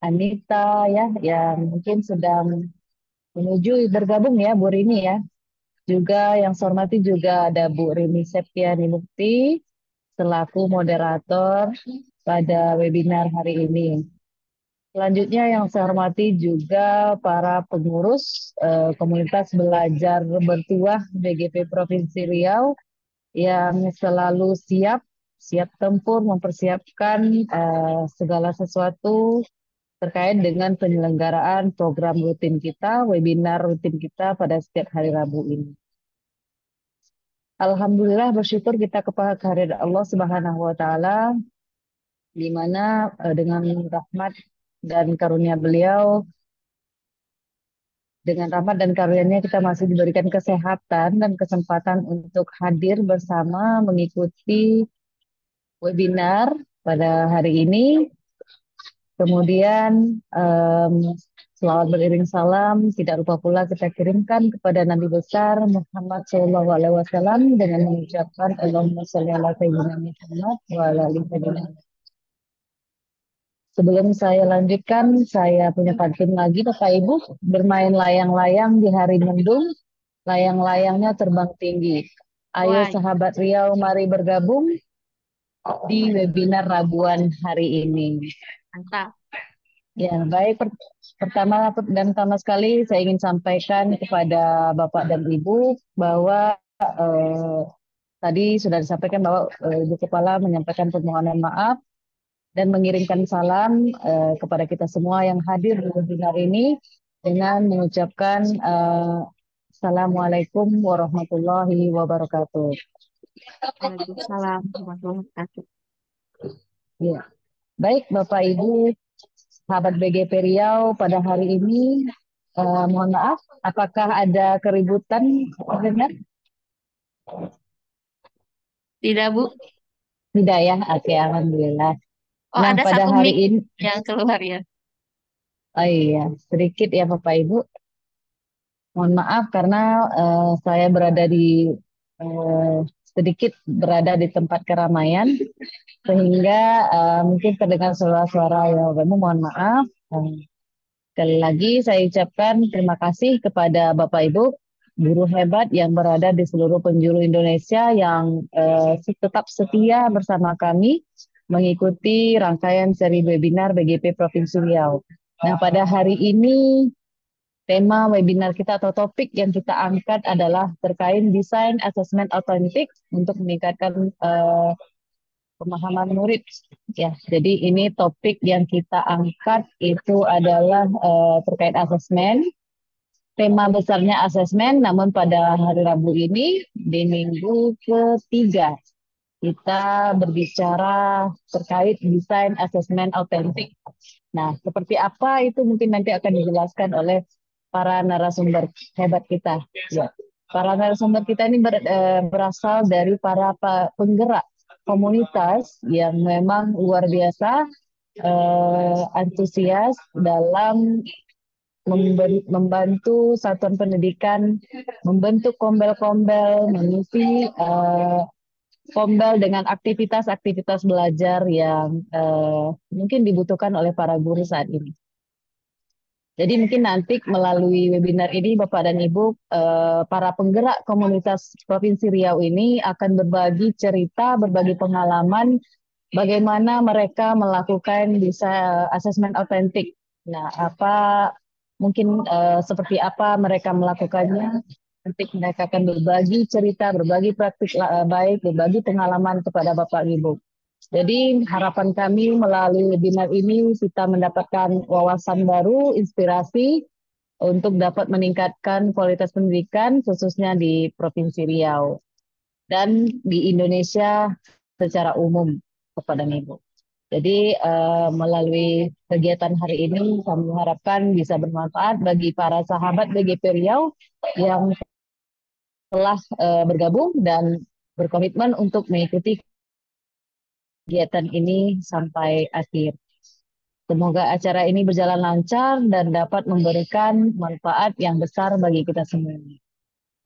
Anita ya, yang mungkin sedang menuju bergabung ya Bu Rini ya. Juga yang saya hormati juga ada Bu Rini Septiani Mukti selaku moderator pada webinar hari ini. Selanjutnya yang saya hormati juga para pengurus komunitas belajar bertuah BGP Provinsi Riau yang selalu siap tempur mempersiapkan segala sesuatu terkait dengan penyelenggaraan program rutin kita, webinar rutin kita pada setiap hari Rabu ini. Alhamdulillah bersyukur kita kepada kehadirat Allah Subhanahu wa taala di mana dengan rahmat dan karunia beliau, dengan rahmat dan karunia kita masih diberikan kesehatan dan kesempatan untuk hadir bersama mengikuti webinar pada hari ini. Kemudian selawat beriring salam tidak lupa pula kita kirimkan kepada Nabi besar Muhammad SAW dengan mengucapkan Allahumma sholli ala sayyidina Muhammad wa ala ali sayyidina. Sebelum saya lanjutkan, saya punya pantun lagi Bapak Ibu, bermain layang-layang di hari mendung, layang-layangnya terbang tinggi. Ayo Wah, sahabat Riau, mari bergabung di webinar Rabuan hari ini. mantap. Ya, baik. Pertama dan pertama sekali saya ingin sampaikan kepada Bapak dan Ibu bahwa tadi sudah disampaikan bahwa Ibu Kepala menyampaikan permohonan maaf dan mengirimkan salam kepada kita semua yang hadir di webinar ini dengan mengucapkan Assalamualaikum warahmatullahi wabarakatuh. Waalaikumsalam warahmatullahi wabarakatuh. Ya. Baik, Bapak Ibu, sahabat BGP Riau, pada hari ini mohon maaf, apakah ada keributan dengar? Tidak, Bu. Tidak ya, oke, alhamdulillah. Oh, Nah, ada pada satu hari mic ini, yang keluar ya. oh iya, sedikit ya Bapak Ibu, mohon maaf karena saya berada di eh, sedikit berada di tempat keramaian, sehingga mungkin terdengar suara-suara ya Bapak Ibu, mohon maaf. Sekali lagi saya ucapkan terima kasih kepada Bapak Ibu guru hebat yang berada di seluruh penjuru Indonesia yang tetap setia bersama kami mengikuti rangkaian seri webinar BGP Provinsi Riau. Nah, pada hari ini tema webinar kita atau topik yang kita angkat adalah terkait desain asesmen autentik untuk meningkatkan pemahaman murid. Ya, jadi ini topik yang kita angkat itu adalah terkait asesmen. Tema besarnya asesmen, namun pada hari Rabu ini di minggu ketiga kita berbicara terkait desain asesmen autentik. Nah, seperti apa itu mungkin nanti akan dijelaskan oleh para narasumber hebat kita. Ya. Para narasumber kita ini berasal dari para penggerak komunitas yang memang luar biasa antusias dalam membantu satuan pendidikan membentuk kombel-kombel, mengisi kombel dengan aktivitas-aktivitas belajar yang mungkin dibutuhkan oleh para guru saat ini. Jadi mungkin nanti melalui webinar ini Bapak dan Ibu, para penggerak komunitas Provinsi Riau ini akan berbagi cerita, berbagi pengalaman bagaimana mereka melakukan bisa asesmen autentik. Nah, mungkin seperti apa mereka melakukannya. Nanti mereka akan berbagi cerita, berbagi praktik baik, berbagi pengalaman kepada Bapak Ibu. Jadi harapan kami melalui webinar ini kita mendapatkan wawasan baru, inspirasi untuk dapat meningkatkan kualitas pendidikan khususnya di Provinsi Riau dan di Indonesia secara umum kepada Ibu. Jadi melalui kegiatan hari ini kami harapkan bisa bermanfaat bagi para sahabat BGP Riau yang telah bergabung dan berkomitmen untuk mengikuti kegiatan ini sampai akhir. Semoga acara ini berjalan lancar dan dapat memberikan manfaat yang besar bagi kita semua.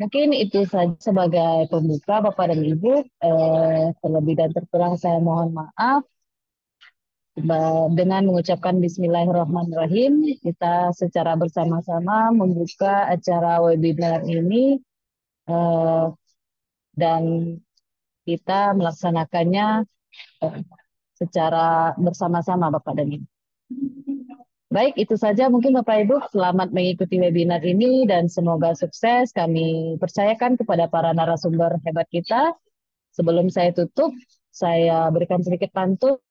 Mungkin itu saja sebagai pembuka, Bapak dan Ibu. Terlebih dan terkurang saya mohon maaf. Dengan mengucapkan Bismillahirrahmanirrahim, kita secara bersama-sama membuka acara webinar ini eh, dan kita melaksanakannya eh, secara bersama-sama, Bapak dan Ibu. Baik, itu saja mungkin Bapak Ibu. Selamat mengikuti webinar ini dan semoga sukses. Kami percayakan kepada para narasumber hebat kita. Sebelum saya tutup, saya berikan sedikit pantun.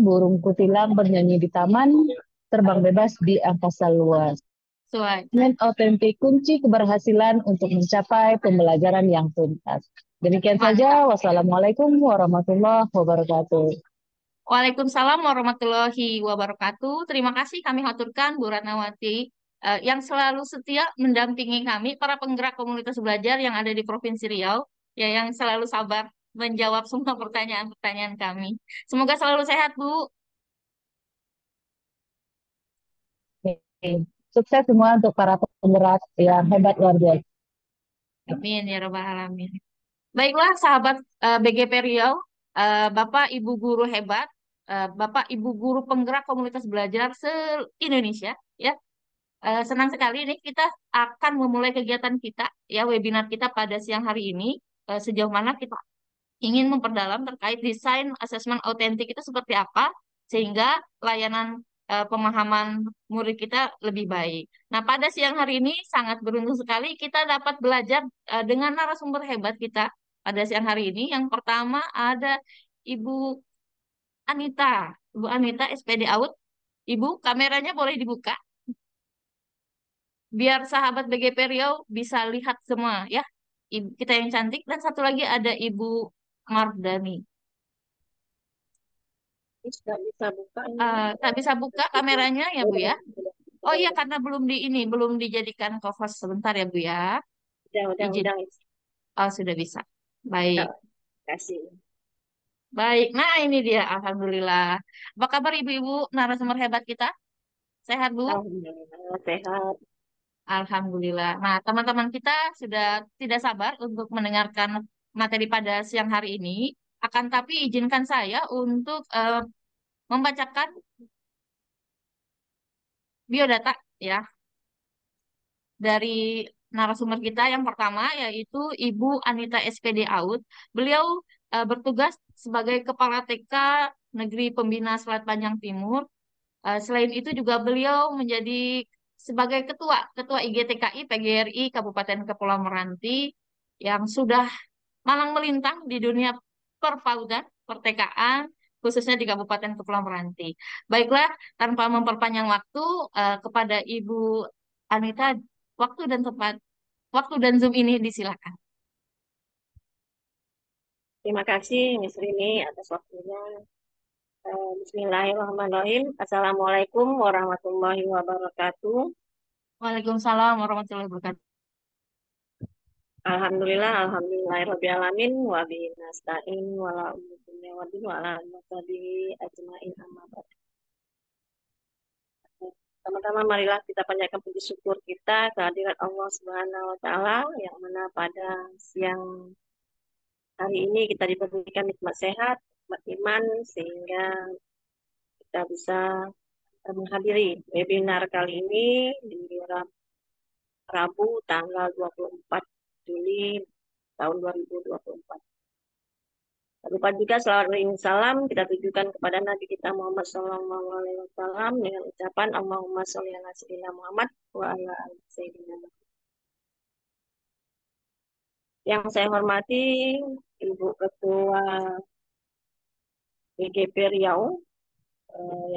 Burung kutilang bernyanyi di taman, terbang bebas di angkasa luas. Sesuai. Komitmen otentik kunci keberhasilan untuk mencapai pembelajaran yang tuntas. Demikian Mantap. saja. Wassalamualaikum warahmatullahi wabarakatuh. Waalaikumsalam warahmatullahi wabarakatuh. Terima kasih kami haturkan Bu Ratnawati yang selalu setia mendampingi kami para penggerak komunitas belajar yang ada di Provinsi Riau, ya yang selalu sabar menjawab semua pertanyaan-pertanyaan kami. Semoga selalu sehat, Bu. Sukses semua untuk para penggerak yang hebat luar biasa. Amin ya rabbal alamin. Baiklah sahabat BGP Riau, Bapak Ibu guru hebat, Bapak Ibu guru penggerak komunitas belajar se-Indonesia, ya. Senang sekali nih kita akan memulai kegiatan kita, ya webinar kita pada siang hari ini. Sejauh mana kita ingin memperdalam terkait desain asesmen autentik itu seperti apa, sehingga layanan pemahaman murid kita lebih baik. Nah, pada siang hari ini sangat beruntung sekali kita dapat belajar dengan narasumber hebat kita pada siang hari ini. Yang pertama ada Ibu Anita. Ibu Anita, SPD Out. Ibu, kameranya boleh dibuka biar sahabat BGP Riau bisa lihat semua ya. Kita yang cantik dan satu lagi ada Ibu Mardani. Nggak bisa buka ini. Tak bisa buka kameranya ya Bu Udah, ya. udah, Oh udah, iya udah, karena belum dijadikan co-host sebentar ya Bu ya. Izin. udah. Oh sudah bisa. Baik. Udah, kasih. Baik. Nah ini dia. Alhamdulillah. Apa kabar Ibu-ibu narasumber hebat kita? Sehat Bu? Alhamdulillah sehat. Alhamdulillah. Nah teman-teman kita sudah tidak sabar untuk mendengarkan materi pada siang hari ini. Akan tapi izinkan saya untuk membacakan biodata ya dari narasumber kita yang pertama yaitu Ibu Anita SPD Out. Beliau bertugas sebagai Kepala TK Negeri Pembina Selat Panjang Timur. Selain itu juga beliau menjadi sebagai Ketua Ketua IGTKI PGRI Kabupaten Kepulauan Meranti yang sudah malang melintang di dunia perpaudan, pertekaan, khususnya di Kabupaten Kepulauan Meranti. Baiklah, tanpa memperpanjang waktu, kepada Ibu Anita, waktu dan tempat, waktu dan Zoom ini disilakan. Terima kasih Miss Rini atas waktunya. Bismillahirrahmanirrahim. Assalamualaikum warahmatullahi wabarakatuh. Waalaikumsalam warahmatullahi wabarakatuh. Alhamdulillah, alhamdulillahirrahmanirrahim. Wa bihi nasta'in wa la umurna wa bihi wa ala alihi ajmain amma ba'd. Teman-teman, marilah kita panjatkan puji syukur kita kehadirat Allah Subhanahu wa taala yang mana pada siang hari ini kita diberikan nikmat sehat, nikmat iman sehingga kita bisa menghadiri webinar kali ini di Rabu tanggal 24 Juli tahun 2024. Tak lupa juga selawat dan salam kita tujukan kepada Nabi kita Muhammad SAW dengan ucapan Allahumma sholli ala sayyidina Muhammad wa ala ali sayyidina Muhammad. Yang saya hormati Ibu Ketua BGP Riau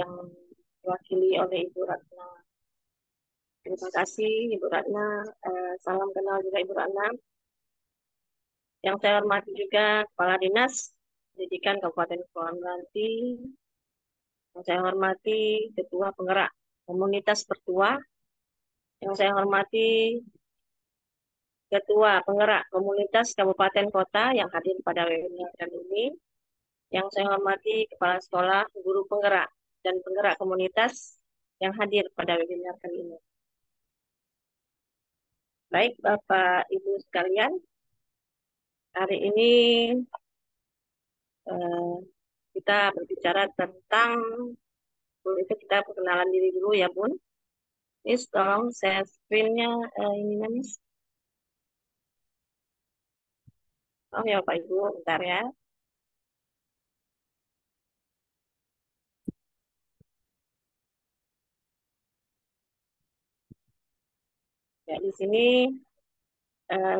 yang diwakili oleh Ibu Ratna. Terima kasih Ibu Ratna. Salam kenal juga Ibu Ratna. Yang saya hormati juga Kepala Dinas Pendidikan Kabupaten Kepulauan Meranti. Yang saya hormati Ketua Penggerak Komunitas Pertua. Yang saya hormati Ketua Penggerak Komunitas Kabupaten Kota yang hadir pada webinar kali ini. Yang saya hormati Kepala Sekolah, Guru Penggerak, dan Penggerak Komunitas yang hadir pada webinar kali ini. Baik Bapak Ibu sekalian, hari ini kita berbicara tentang, itu kita perkenalan diri dulu ya Bun. Miss, tolong share screen-nya ininya Miss. Oh ya Pak Ibu, bentar ya. Ya di sini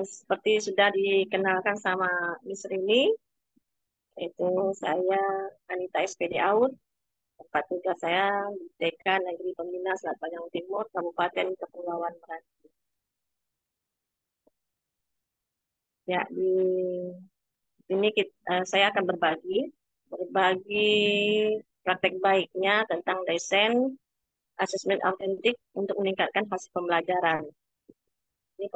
seperti sudah dikenalkan sama Miss Rini, itu saya Anita SPD Out. Tempat tugas saya di TK Negeri Pembina Selat Panjang Timur, Kabupaten Kepulauan Meranti. Ya, di sini saya akan berbagi praktek baiknya tentang desain asesmen autentik untuk meningkatkan hasil pembelajaran. Ini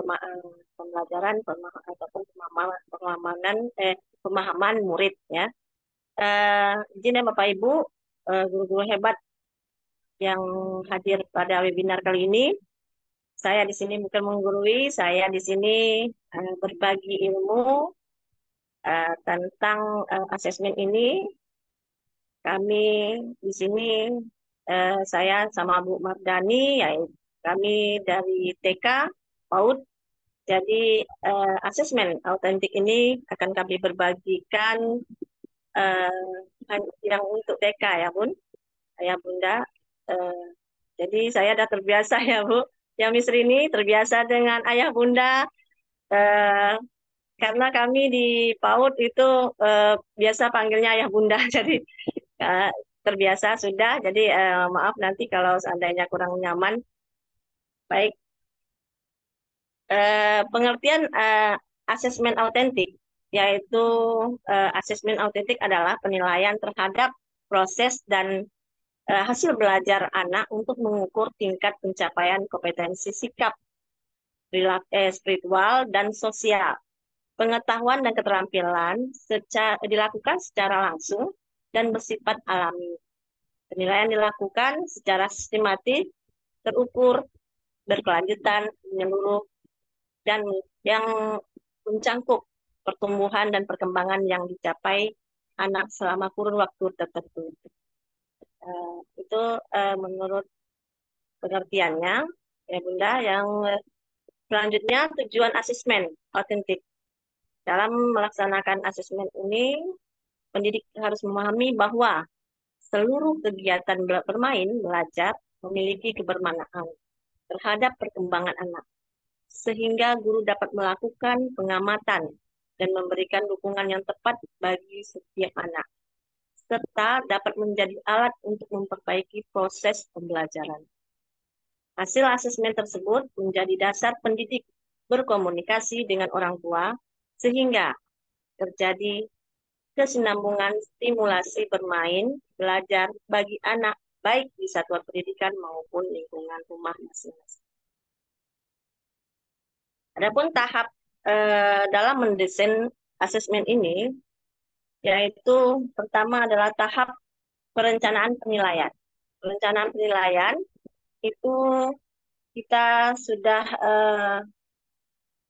pembelajaran ataupun pemahaman murid ya. Izin ya Bapak Ibu, guru-guru hebat yang hadir pada webinar kali ini. Saya di sini bukan menggurui, saya di sini berbagi ilmu tentang asesmen ini. Kami di sini, saya sama Bu Mardani, yaitu kami dari TK PAUD. Jadi asesmen autentik ini akan kami berbagikan yang untuk TK ya Bun, ya Bunda. Jadi saya sudah terbiasa ya Bu. Ya Miss Rini terbiasa dengan ayah bunda, karena kami di PAUD itu biasa panggilnya ayah bunda, jadi uh, terbiasa sudah. Jadi maaf nanti kalau seandainya kurang nyaman. Baik, pengertian asesmen autentik, yaitu asesmen autentik adalah penilaian terhadap proses dan hasil belajar anak untuk mengukur tingkat pencapaian kompetensi sikap spiritual dan sosial, pengetahuan dan keterampilan dilakukan secara langsung dan bersifat alami. Penilaian dilakukan secara sistematis, terukur, berkelanjutan, menyeluruh, dan yang mencangkup pertumbuhan dan perkembangan yang dicapai anak selama kurun waktu tertentu. Itu menurut pengertiannya, ya Bunda. Yang selanjutnya, tujuan asesmen autentik. Dalam melaksanakan asesmen ini, pendidik harus memahami bahwa seluruh kegiatan bermain, belajar, memiliki kebermanfaatan terhadap perkembangan anak, sehingga guru dapat melakukan pengamatan dan memberikan dukungan yang tepat bagi setiap anak, serta dapat menjadi alat untuk memperbaiki proses pembelajaran. Hasil asesmen tersebut menjadi dasar pendidik berkomunikasi dengan orang tua, sehingga terjadi kesinambungan stimulasi bermain, belajar bagi anak, baik di satuan pendidikan maupun lingkungan rumah masing-masing. Adapun tahap dalam mendesain asesmen ini, yaitu pertama adalah tahap perencanaan penilaian. Perencanaan penilaian itu kita sudah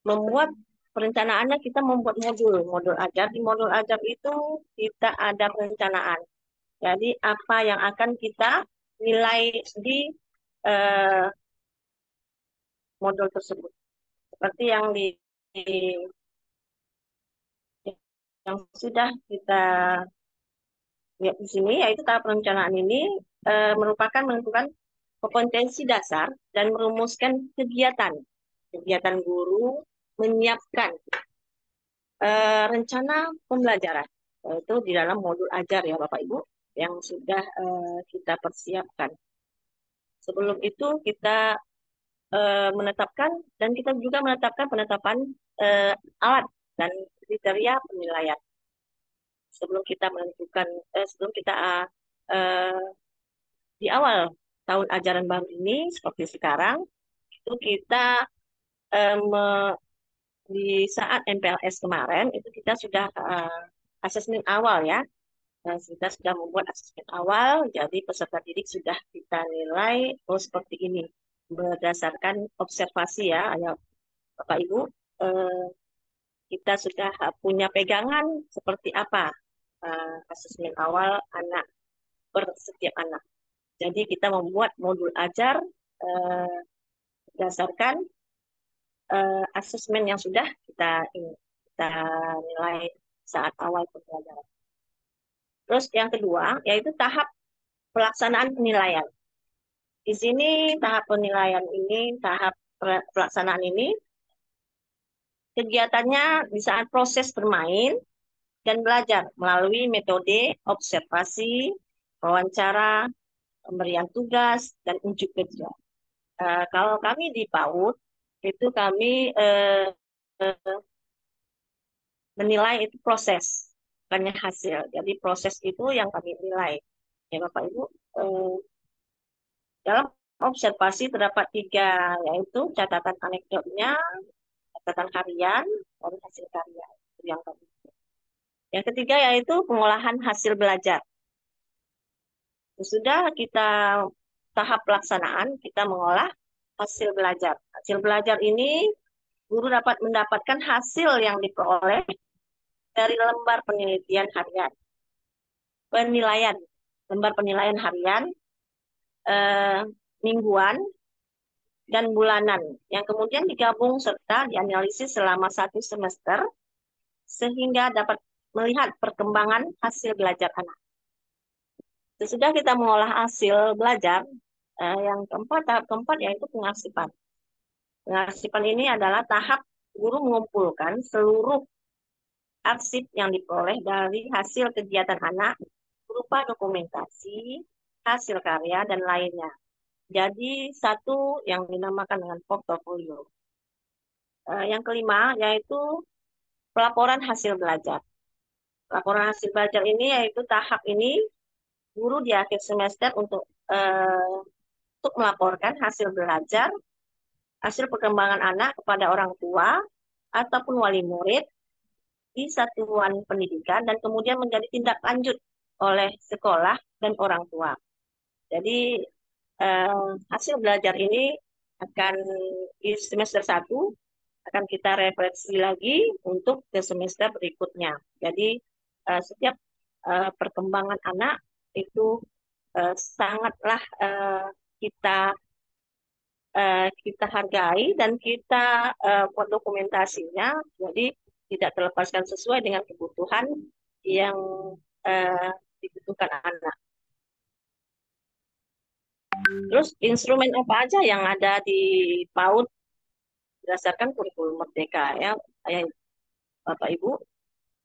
membuat perencanaannya, kita membuat modul ajar. Di modul ajar itu kita ada perencanaan. Jadi apa yang akan kita nilai di modul tersebut. Seperti yang sudah kita lihat di sini, yaitu tahap perencanaan ini merupakan menentukan kompetensi dasar dan merumuskan kegiatan guru, menyiapkan rencana pembelajaran, yaitu di dalam modul ajar ya Bapak Ibu, yang sudah kita persiapkan. Sebelum itu kita menetapkan, dan kita juga menetapkan penetapan alat dan kriteria penilaian. Sebelum kita menentukan, sebelum kita di awal tahun ajaran baru ini seperti sekarang, itu kita di saat MPLS kemarin itu kita sudah asesmen awal ya. Kita sudah membuat asesmen awal, jadi peserta didik sudah kita nilai seperti ini berdasarkan observasi ya, Bapak Ibu. Kita sudah punya pegangan seperti apa asesmen awal anak per setiap anak. Jadi kita membuat modul ajar berdasarkan asesmen yang sudah kita nilai saat awal pembelajaran. Terus yang kedua yaitu tahap pelaksanaan penilaian. Di sini tahap penilaian ini, tahap pelaksanaan ini, kegiatannya di saat proses bermain dan belajar melalui metode observasi, wawancara, pemberian tugas, dan unjuk kerja. Kalau kami di PAUD, itu kami menilai itu proses, bukannya hasil. Jadi proses itu yang kami nilai. Ya Bapak Ibu, dalam observasi terdapat 3, yaitu catatan anekdotnya, catatan harian, dan hasil karya. Itu yang kami. Yang ketiga yaitu pengolahan hasil belajar. Sudah kita tahap pelaksanaan, kita mengolah hasil belajar. Hasil belajar ini guru dapat mendapatkan hasil yang diperoleh dari lembar penelitian harian. Lembar penilaian harian, mingguan, dan bulanan, yang kemudian digabung serta dianalisis selama 1 semester, sehingga dapat melihat perkembangan hasil belajar anak. Sesudah kita mengolah hasil belajar, tahap keempat yaitu pengarsipan. Pengarsipan ini adalah tahap guru mengumpulkan seluruh arsip yang diperoleh dari hasil kegiatan anak berupa dokumentasi, hasil karya, dan lainnya. Jadi satu yang dinamakan dengan portofolio. Yang kelima yaitu pelaporan hasil belajar. Laporan hasil belajar ini yaitu tahap ini guru di akhir semester untuk melaporkan hasil belajar, hasil perkembangan anak kepada orang tua ataupun wali murid di satuan pendidikan, dan kemudian menjadi tindak lanjut oleh sekolah dan orang tua. Jadi hasil belajar ini akan di semester 1 akan kita refleksi lagi untuk ke semester berikutnya. Jadi setiap perkembangan anak itu sangatlah kita hargai dan kita buat dokumentasinya, jadi tidak terlepaskan sesuai dengan kebutuhan yang dibutuhkan anak. Terus instrumen apa aja yang ada di PAUD berdasarkan kurikulum Merdeka ya, Bapak Ibu.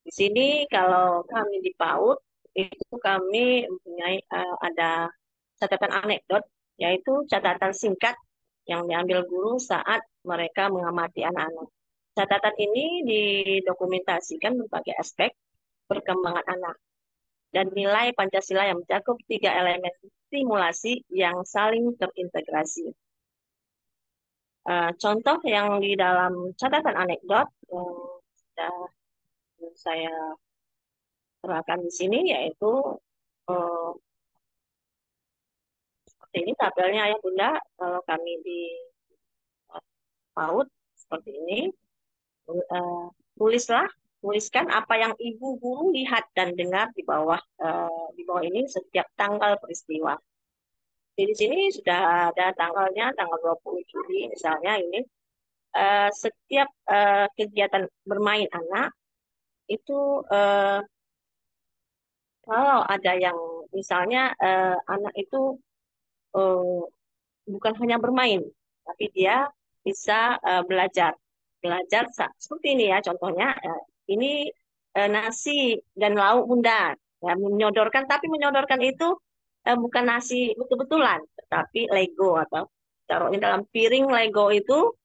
Di sini kalau kami di PAUD itu kami mempunyai ada catatan anekdot, yaitu catatan singkat yang diambil guru saat mereka mengamati anak-anak. Catatan ini didokumentasikan berbagai aspek perkembangan anak dan nilai Pancasila yang mencakup 3 elemen stimulasi yang saling terintegrasi. Contoh yang di dalam catatan anekdot yang sudah saya terangkan di sini yaitu seperti ini tabelnya ya Bunda, kalau kami di PAUD seperti ini. Tuliskan apa yang ibu guru lihat dan dengar di bawah ini setiap tanggal peristiwa. Di sini sudah ada tanggalnya, tanggal 20 Juli misalnya ini. Setiap kegiatan bermain anak itu kalau ada yang misalnya anak itu bukan hanya bermain, tapi dia bisa belajar seperti ini ya contohnya. Ini nasi dan lauk Bunda ya, menyodorkan itu bukan nasi betul-betulan, tetapi Lego atau taruhnya dalam piring Lego itu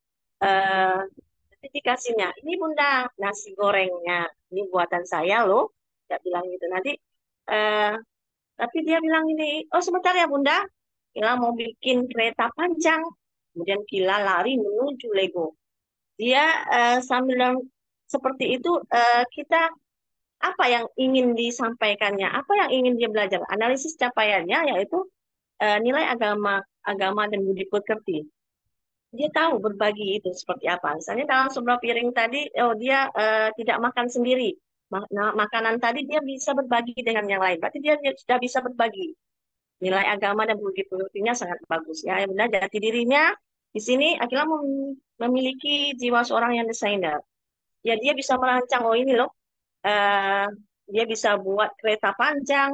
dikasihnya ini Bunda nasi gorengnya ini buatan saya loh, dia bilang gitu. Nanti tapi dia bilang ini, oh sebentar ya Bunda, Kila mau bikin kereta panjang, kemudian Kila lari menuju Lego. Dia sambil seperti itu kita apa yang ingin disampaikannya, apa yang ingin dia belajar, analisis capaiannya yaitu nilai agama dan budi pekerti. Dia tahu berbagi itu seperti apa. Misalnya dalam sebuah piring tadi, dia tidak makan sendiri, makanan tadi dia bisa berbagi dengan yang lain. Berarti dia sudah bisa berbagi. Nilai agama dan budi pekertinya sangat bagus ya. Yang benar jati dirinya di sini Akila memiliki jiwa seorang yang desainer. Ya dia bisa merancang, oh ini loh, eh, dia bisa buat kereta panjang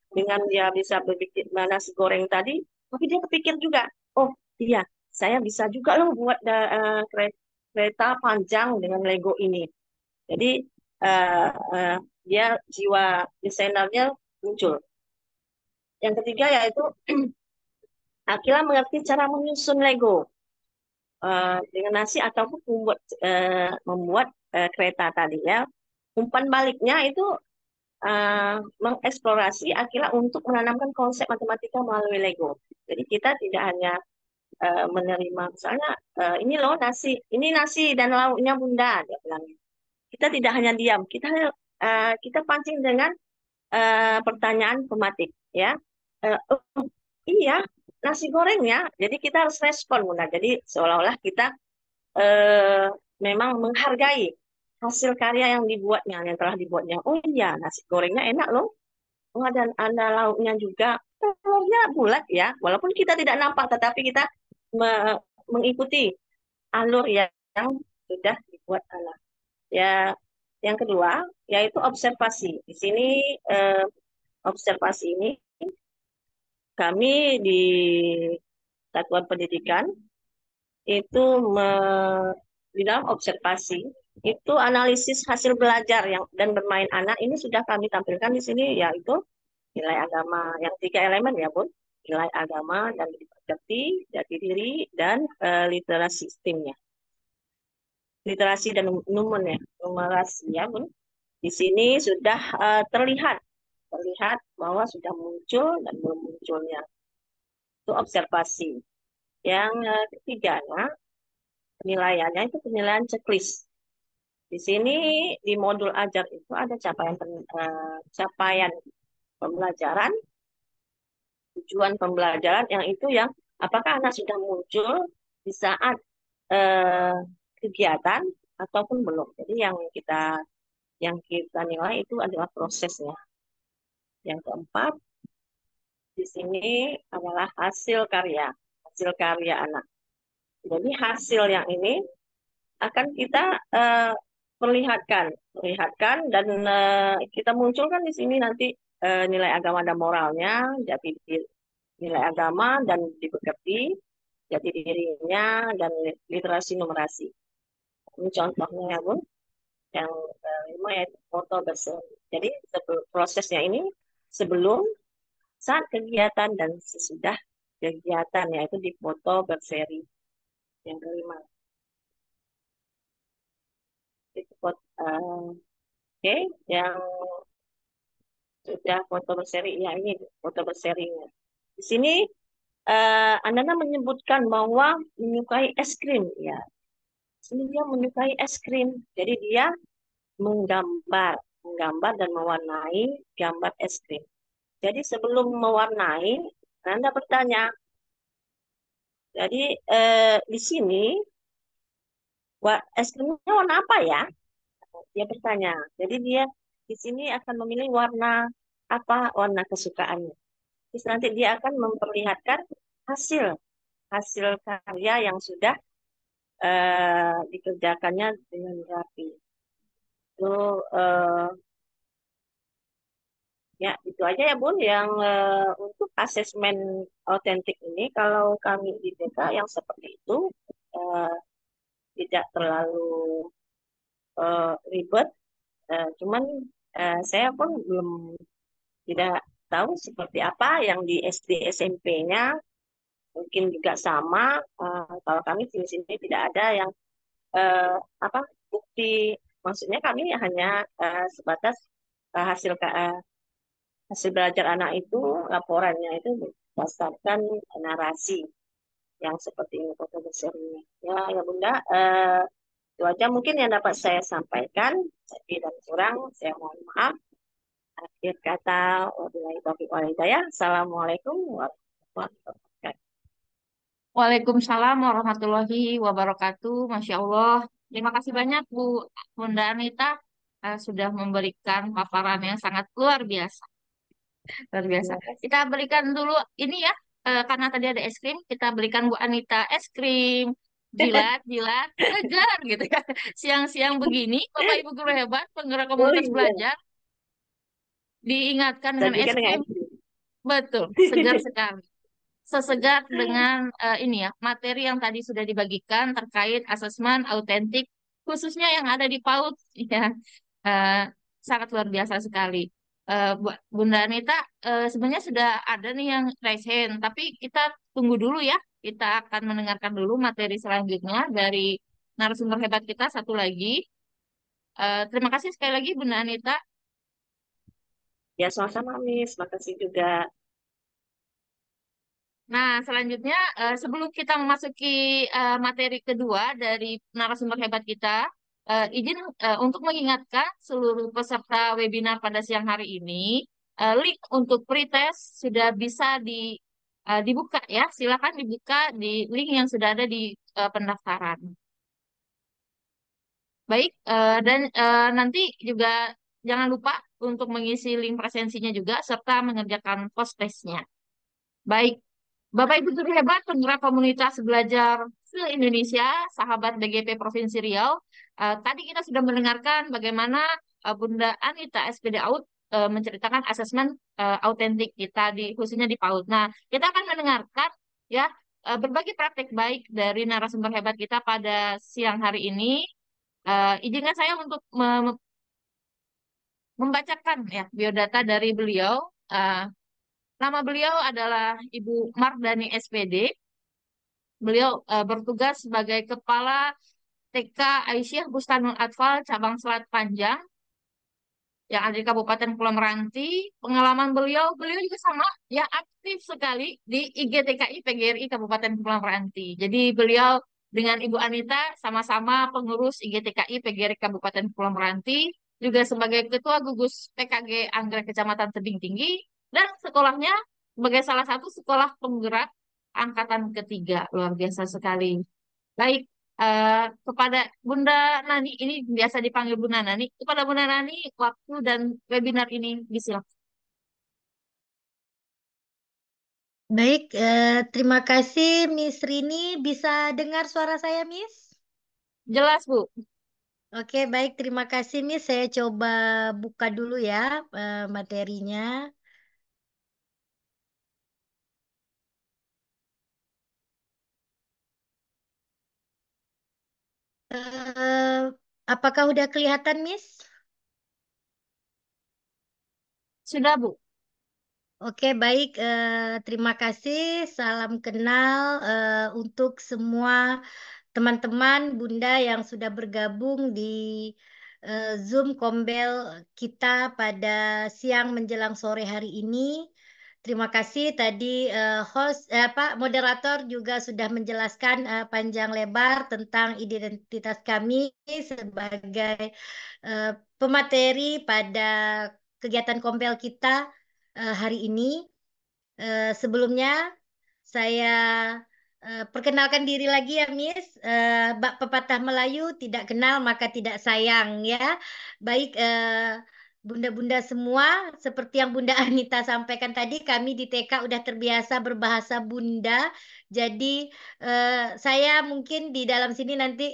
dengan dia bisa berpikir nasi goreng tadi, tapi dia kepikir juga, oh iya, saya bisa juga loh buat kereta panjang dengan Lego ini. Jadi eh, eh, dia jiwa desainernya muncul. Yang ketiga yaitu Akila mengerti cara menyusun Lego dengan nasi ataupun membuat kereta tadi ya. Umpan baliknya itu mengeksplorasi Akila untuk menanamkan konsep matematika melalui Lego. Jadi kita tidak hanya menerima misalnya ini loh nasi, ini nasi dan lauknya Bunda, dia bilang. Kita tidak hanya diam, kita pancing dengan pertanyaan pematik ya. Oh, iya, nasi gorengnya. Jadi kita harus respon, Bunda. Jadi seolah-olah kita eh, memang menghargai hasil karya yang dibuatnya, yang telah dibuatnya. Oh iya, nasi gorengnya enak loh. Oh, ada lauknya juga. Telurnya bulat ya. Walaupun kita tidak nampak, tetapi kita mengikuti alur yang sudah dibuat anak. Ya, yang kedua yaitu observasi. Di sini eh, observasi ini kami di satuan pendidikan itu di dalam observasi itu analisis hasil belajar yang dan bermain anak ini sudah kami tampilkan di sini yaitu nilai agama yang 3 elemen ya Bun, nilai agama dan mengerti jati diri dan literasi STEM-nya, literasi dan numerasi ya Bun. Di sini sudah terlihat bahwa sudah muncul dan belum munculnya itu observasi. Yang ketiganya penilaiannya itu penilaian checklist. Di sini di modul ajar itu ada capaian pembelajaran, tujuan pembelajaran yang apakah anak sudah muncul di saat eh, kegiatan ataupun belum. Jadi yang kita nilai itu adalah prosesnya. Yang keempat di sini adalah hasil karya anak. Jadi hasil yang ini akan kita eh, perlihatkan dan kita munculkan di sini nanti nilai agama dan moralnya, jati diri, nilai agama dan dimengerti, jati dirinya dan literasi numerasi. Ini contohnya ya Bun, yang kelima yaitu foto berseri. Jadi prosesnya ini sebelum, saat kegiatan dan sesudah kegiatan yaitu di foto berseri. Yang kelima itu oke, yang sudah foto berseri ya ini foto berserinya. Di sini Anda menyebutkan bahwa menyukai es krim ya. Di sini dia menyukai es krim. Jadi dia menggambar, menggambar dan mewarnai gambar es krim. Jadi sebelum mewarnai, Anda bertanya. Jadi di sini es krimnya warna apa ya? Dia bertanya. Jadi dia di sini akan memilih warna apa, warna kesukaannya. Terus nanti dia akan memperlihatkan hasil hasil karya yang sudah dikerjakannya dengan rapi. Itu ya itu aja ya Bun yang untuk asesmen autentik ini kalau kami di TK yang seperti itu eh, tidak terlalu ribet, cuman saya pun belum tidak tahu seperti apa yang di SD SMP-nya mungkin juga sama. Kalau kami di sini tidak ada yang eh, apa bukti, maksudnya kami hanya sebatas hasil hasil belajar anak itu, laporannya itu berdasarkan narasi yang seperti ini foto berserinya. Ya Bunda, itu aja mungkin yang dapat saya sampaikan. Lebih dan kurang saya mohon maaf. Akhir kata, wabillahi taufiq wal hidayah. Assalamualaikum warahmatullahi wabarakatuh. Waalaikumsalam warahmatullahi wabarakatuh. Masya Allah. Terima kasih banyak Bu Bunda Anita. sudah memberikan paparan yang sangat luar biasa. Luar biasa. Terima kasih. Kita berikan dulu ini ya, karena tadi ada es krim, kita berikan Bu Anita es krim. Jilat, jilat, segar gitu ya. Siang-siang begini, Bapak Ibu guru hebat, penggerak Oh komunitas iya, belajar, diingatkan dengan es sajikan dengan krim. es krim. Betul, segar sekali. Sesegar dengan ini ya, materi yang tadi sudah dibagikan terkait asesmen autentik, khususnya yang ada di PAUD, ya, eh, sangat luar biasa sekali. Bunda Anita, sebenarnya sudah ada nih yang raise hand, tapi kita tunggu dulu ya. Kita akan mendengarkan dulu materi selanjutnya dari narasumber hebat kita satu lagi. Terima kasih sekali lagi Bunda Anita. Ya, sama-sama, Miss. Makasih juga. Nah, selanjutnya sebelum kita memasuki materi kedua dari narasumber hebat kita, izin untuk mengingatkan seluruh peserta webinar pada siang hari ini, link untuk pretest sudah bisa dibuka ya. Silakan dibuka di link yang sudah ada di pendaftaran. Baik, dan nanti juga jangan lupa untuk mengisi link presensinya juga serta mengerjakan post testnya. Baik, Bapak Ibu guru hebat, penggerak komunitas belajar se-Indonesia, sahabat BGP Provinsi Riau. Tadi kita sudah mendengarkan bagaimana Bunda Anita SPD Out menceritakan asesmen autentik kita khususnya di PAUD. Nah, kita akan mendengarkan ya berbagai praktek baik dari narasumber hebat kita pada siang hari ini. Izinkan saya untuk membacakan ya biodata dari beliau. Eh, Nama beliau adalah Ibu Mardani SPD. Beliau bertugas sebagai Kepala TK Aisyah Bustanul Atfal Cabang Selat Panjang yang ada di Kabupaten Pulau Meranti. Pengalaman beliau juga sama, ya aktif sekali di IGTKI PGRI Kabupaten Pulau Meranti. Jadi beliau dengan Ibu Anita sama-sama pengurus IGTKI PGRI Kabupaten Pulau Meranti, juga sebagai Ketua Gugus PKG Anggrek Kecamatan Tebing Tinggi, dan sekolahnya sebagai salah satu sekolah penggerak angkatan ketiga. Luar biasa sekali. Baik, kepada Bunda Nani, ini biasa dipanggil Bunda Nani. Kepada Bunda Nani, waktu dan webinar ini disilakan. Baik, terima kasih Miss Rini. Bisa dengar suara saya, Miss? Jelas, Bu. Oke, baik. Terima kasih, Miss. Saya coba buka dulu ya materinya. Eh, apakah udah kelihatan, Miss? Sudah, Bu. Oke, baik. Terima kasih. Salam kenal untuk semua teman-teman Bunda yang sudah bergabung di Zoom Kombel kita pada siang menjelang sore hari ini. Terima kasih tadi Pak moderator juga sudah menjelaskan panjang lebar tentang identitas kami sebagai eh, pemateri pada kegiatan Kombel kita hari ini. Sebelumnya saya perkenalkan diri lagi ya, Miss. Bak pepatah Melayu tidak kenal maka tidak sayang ya. Baik, bunda-bunda semua, seperti yang Bunda Anita sampaikan tadi, kami di TK udah terbiasa berbahasa Bunda. Jadi saya mungkin di dalam sini nanti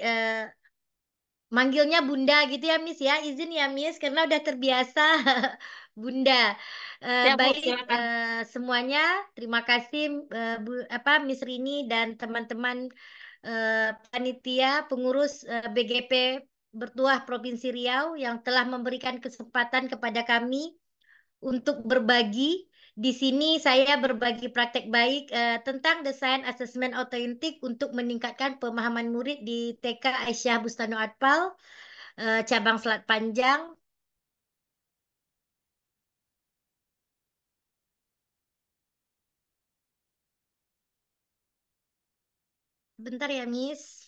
manggilnya Bunda gitu ya Miss ya. Izin ya Miss karena udah terbiasa Bunda. Ya, Bu, Baik silakan. semuanya. Terima kasih Miss Rini dan teman-teman panitia pengurus BGP Bertuah Provinsi Riau yang telah memberikan kesempatan kepada kami untuk berbagi. Di sini saya berbagi praktek baik tentang desain asesmen autentik untuk meningkatkan pemahaman murid di TK Aisyah Bustanu Atpal, cabang Selat Panjang. Bentar ya, Miss.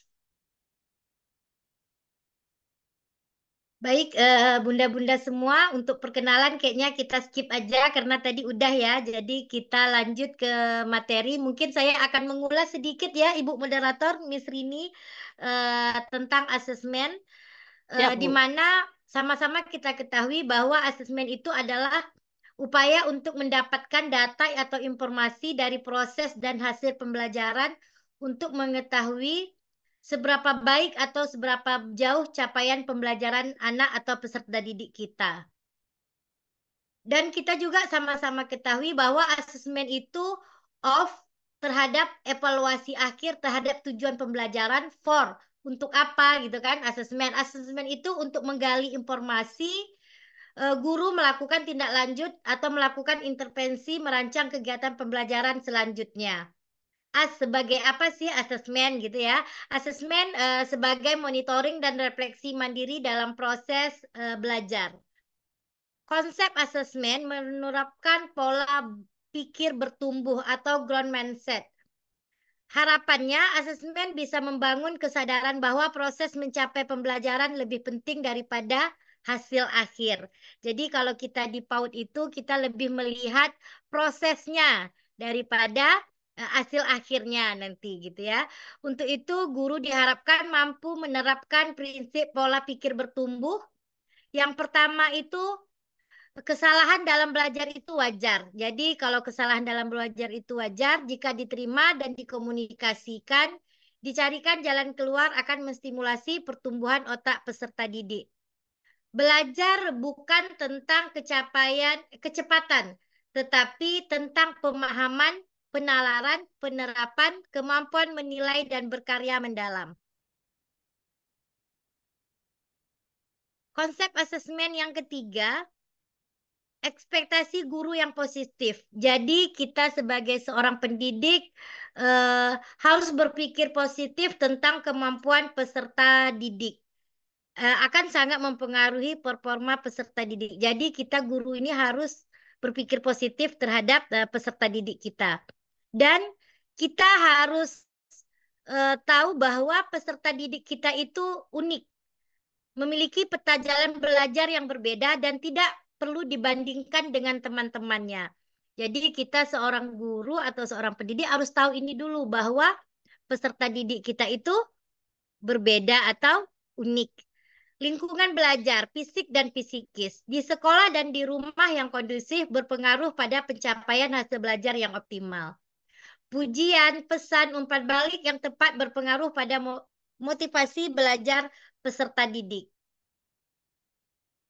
Baik, bunda-bunda semua, untuk perkenalan kayaknya kita skip aja karena tadi udah ya. Jadi kita lanjut ke materi. Mungkin saya akan mengulas sedikit ya, Ibu Moderator, Miss Rini, tentang asesmen. Ya, Di Bu. mana sama-sama kita ketahui bahwa asesmen itu adalah upaya untuk mendapatkan data atau informasi dari proses dan hasil pembelajaran untuk mengetahui seberapa baik atau seberapa jauh capaian pembelajaran anak atau peserta didik kita. Dan kita juga sama-sama ketahui bahwa asesmen itu off terhadap evaluasi akhir terhadap tujuan pembelajaran for untuk apa gitu kan asesmen. Asesmen itu untuk menggali informasi, guru melakukan tindak lanjut atau melakukan intervensi merancang kegiatan pembelajaran selanjutnya. Sebagai apa sih asesmen gitu ya? Asesmen sebagai monitoring dan refleksi mandiri dalam proses belajar. Konsep asesmen menerapkan pola pikir bertumbuh atau growth mindset. Harapannya, asesmen bisa membangun kesadaran bahwa proses mencapai pembelajaran lebih penting daripada hasil akhir. Jadi kalau kita di PAUD itu, kita lebih melihat prosesnya daripada hasil akhirnya nanti gitu ya. Untuk itu, guru diharapkan mampu menerapkan prinsip pola pikir bertumbuh. Yang pertama itu, kesalahan dalam belajar itu wajar. Jadi kalau kesalahan dalam belajar itu wajar, jika diterima dan dikomunikasikan, dicarikan jalan keluar akan menstimulasi pertumbuhan otak peserta didik. Belajar bukan tentang kecepatan, tetapi tentang pemahaman, penalaran, penerapan, kemampuan menilai dan berkarya mendalam. Konsep asesmen yang ketiga, ekspektasi guru yang positif. Jadi kita sebagai seorang pendidik harus berpikir positif tentang kemampuan peserta didik. Akan sangat mempengaruhi performa peserta didik. Jadi kita guru ini harus berpikir positif terhadap peserta didik kita. Dan kita harus tahu bahwa peserta didik kita itu unik, memiliki peta jalan belajar yang berbeda dan tidak perlu dibandingkan dengan teman-temannya. Jadi kita seorang guru atau seorang pendidik harus tahu ini dulu bahwa peserta didik kita itu berbeda atau unik. Lingkungan belajar, fisik dan psikis. Di sekolah dan di rumah yang kondusif berpengaruh pada pencapaian hasil belajar yang optimal. Pujian, pesan, umpan balik yang tepat berpengaruh pada motivasi belajar peserta didik.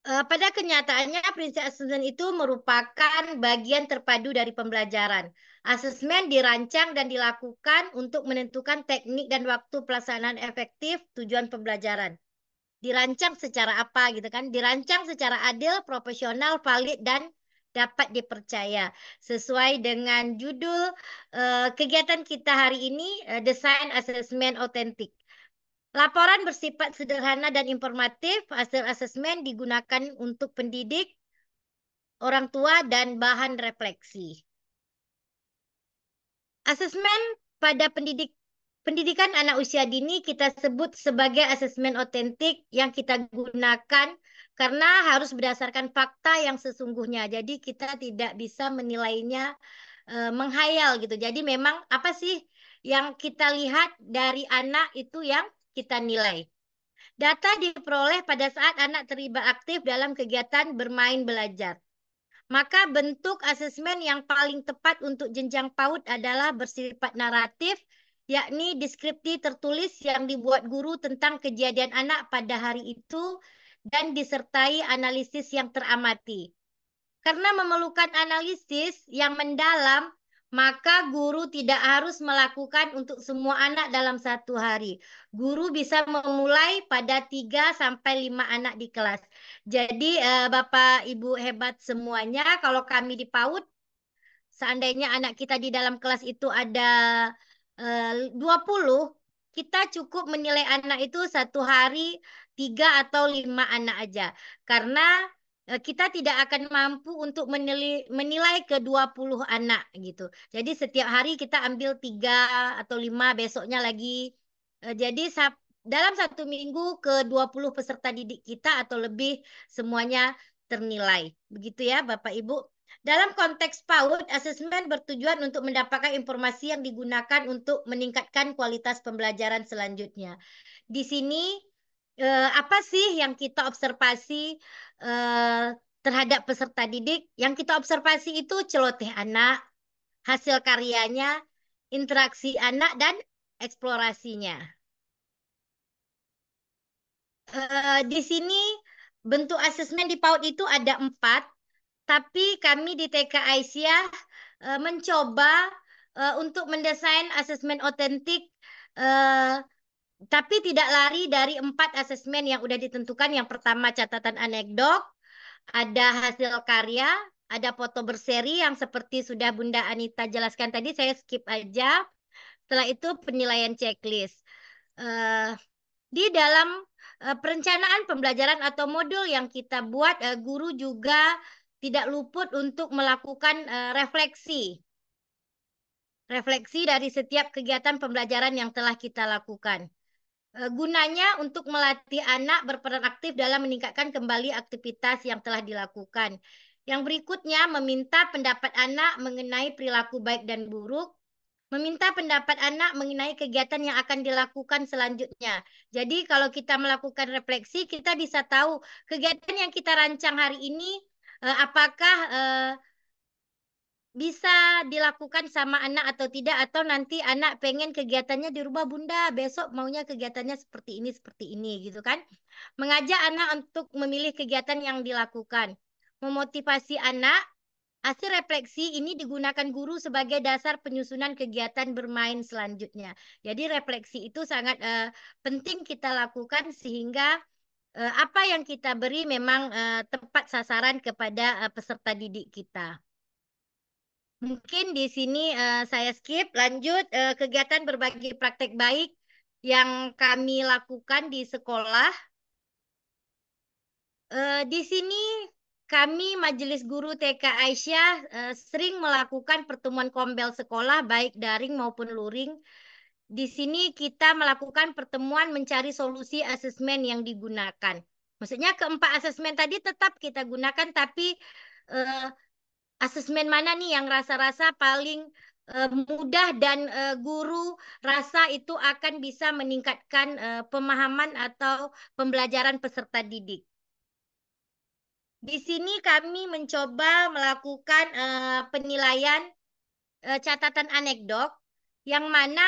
Pada kenyataannya, prinsip asesmen itu merupakan bagian terpadu dari pembelajaran. Asesmen dirancang dan dilakukan untuk menentukan teknik dan waktu pelaksanaan efektif tujuan pembelajaran. Dirancang secara apa gitu kan? Dirancang secara adil, profesional, valid, dan dapat dipercaya. Sesuai dengan judul kegiatan kita hari ini, desain asesmen otentik. Laporan bersifat sederhana dan informatif. Hasil asesmen digunakan untuk pendidik, orang tua, dan bahan refleksi. Asesmen pada pendidikan anak usia dini kita sebut sebagai asesmen otentik yang kita gunakan karena harus berdasarkan fakta yang sesungguhnya. Jadi kita tidak bisa menilainya menghayal gitu. Jadi memang apa sih yang kita lihat dari anak itu yang kita nilai. Data diperoleh pada saat anak terlibat aktif dalam kegiatan bermain belajar. Maka bentuk asesmen yang paling tepat untuk jenjang PAUD adalah bersifat naratif, yakni deskripsi tertulis yang dibuat guru tentang kejadian anak pada hari itu dan disertai analisis yang teramati. Karena memerlukan analisis yang mendalam, maka guru tidak harus melakukan untuk semua anak dalam satu hari. Guru bisa memulai pada 3-5 anak di kelas. Jadi Bapak Ibu hebat semuanya, kalau kami di PAUD, seandainya anak kita di dalam kelas itu ada 20, kita cukup menilai anak itu satu hari 3 atau 5 anak aja. Karena kita tidak akan mampu untuk menilai ke 20 anak gitu. Jadi setiap hari kita ambil 3 atau 5, besoknya lagi. Jadi dalam satu minggu ke 20 peserta didik kita atau lebih semuanya ternilai. Begitu ya Bapak Ibu. Dalam konteks PAUD, asesmen bertujuan untuk mendapatkan informasi yang digunakan untuk meningkatkan kualitas pembelajaran selanjutnya. Di sini apa sih yang kita observasi terhadap peserta didik? Yang kita observasi itu celoteh anak, hasil karyanya, interaksi anak, dan eksplorasinya. Di sini bentuk asesmen di PAUD itu ada 4, tapi kami di TK Aisyah mencoba untuk mendesain asesmen otentik, tapi tidak lari dari 4 asesmen yang sudah ditentukan. Yang pertama catatan anekdot, ada hasil karya, ada foto berseri yang seperti sudah Bunda Anita jelaskan tadi, saya skip aja. Setelah itu penilaian checklist. Eh, di dalam perencanaan pembelajaran atau modul yang kita buat, guru juga tidak luput untuk melakukan refleksi. Refleksi dari setiap kegiatan pembelajaran yang telah kita lakukan. Gunanya untuk melatih anak berperan aktif dalam meningkatkan kembali aktivitas yang telah dilakukan. Yang berikutnya, meminta pendapat anak mengenai perilaku baik dan buruk, meminta pendapat anak mengenai kegiatan yang akan dilakukan selanjutnya. Jadi kalau kita melakukan refleksi, kita bisa tahu kegiatan yang kita rancang hari ini apakah bisa dilakukan sama anak atau tidak, atau nanti anak pengen kegiatannya dirubah, Bunda, besok maunya kegiatannya seperti ini gitu kan. Mengajak anak untuk memilih kegiatan yang dilakukan. Memotivasi anak. Hasil refleksi ini digunakan guru sebagai dasar penyusunan kegiatan bermain selanjutnya. Jadi refleksi itu sangat penting kita lakukan sehingga apa yang kita beri memang tepat sasaran kepada peserta didik kita. Mungkin di sini saya skip, lanjut kegiatan berbagi praktek baik yang kami lakukan di sekolah. Di sini kami Majelis Guru TK Aisyah sering melakukan pertemuan kombel sekolah baik daring maupun luring. Di sini kita melakukan pertemuan mencari solusi asesmen yang digunakan. Maksudnya keempat asesmen tadi tetap kita gunakan, tapi eh, asesmen mana nih yang rasa-rasa paling mudah dan guru rasa itu akan bisa meningkatkan pemahaman atau pembelajaran peserta didik. Di sini kami mencoba melakukan penilaian catatan anekdot, yang mana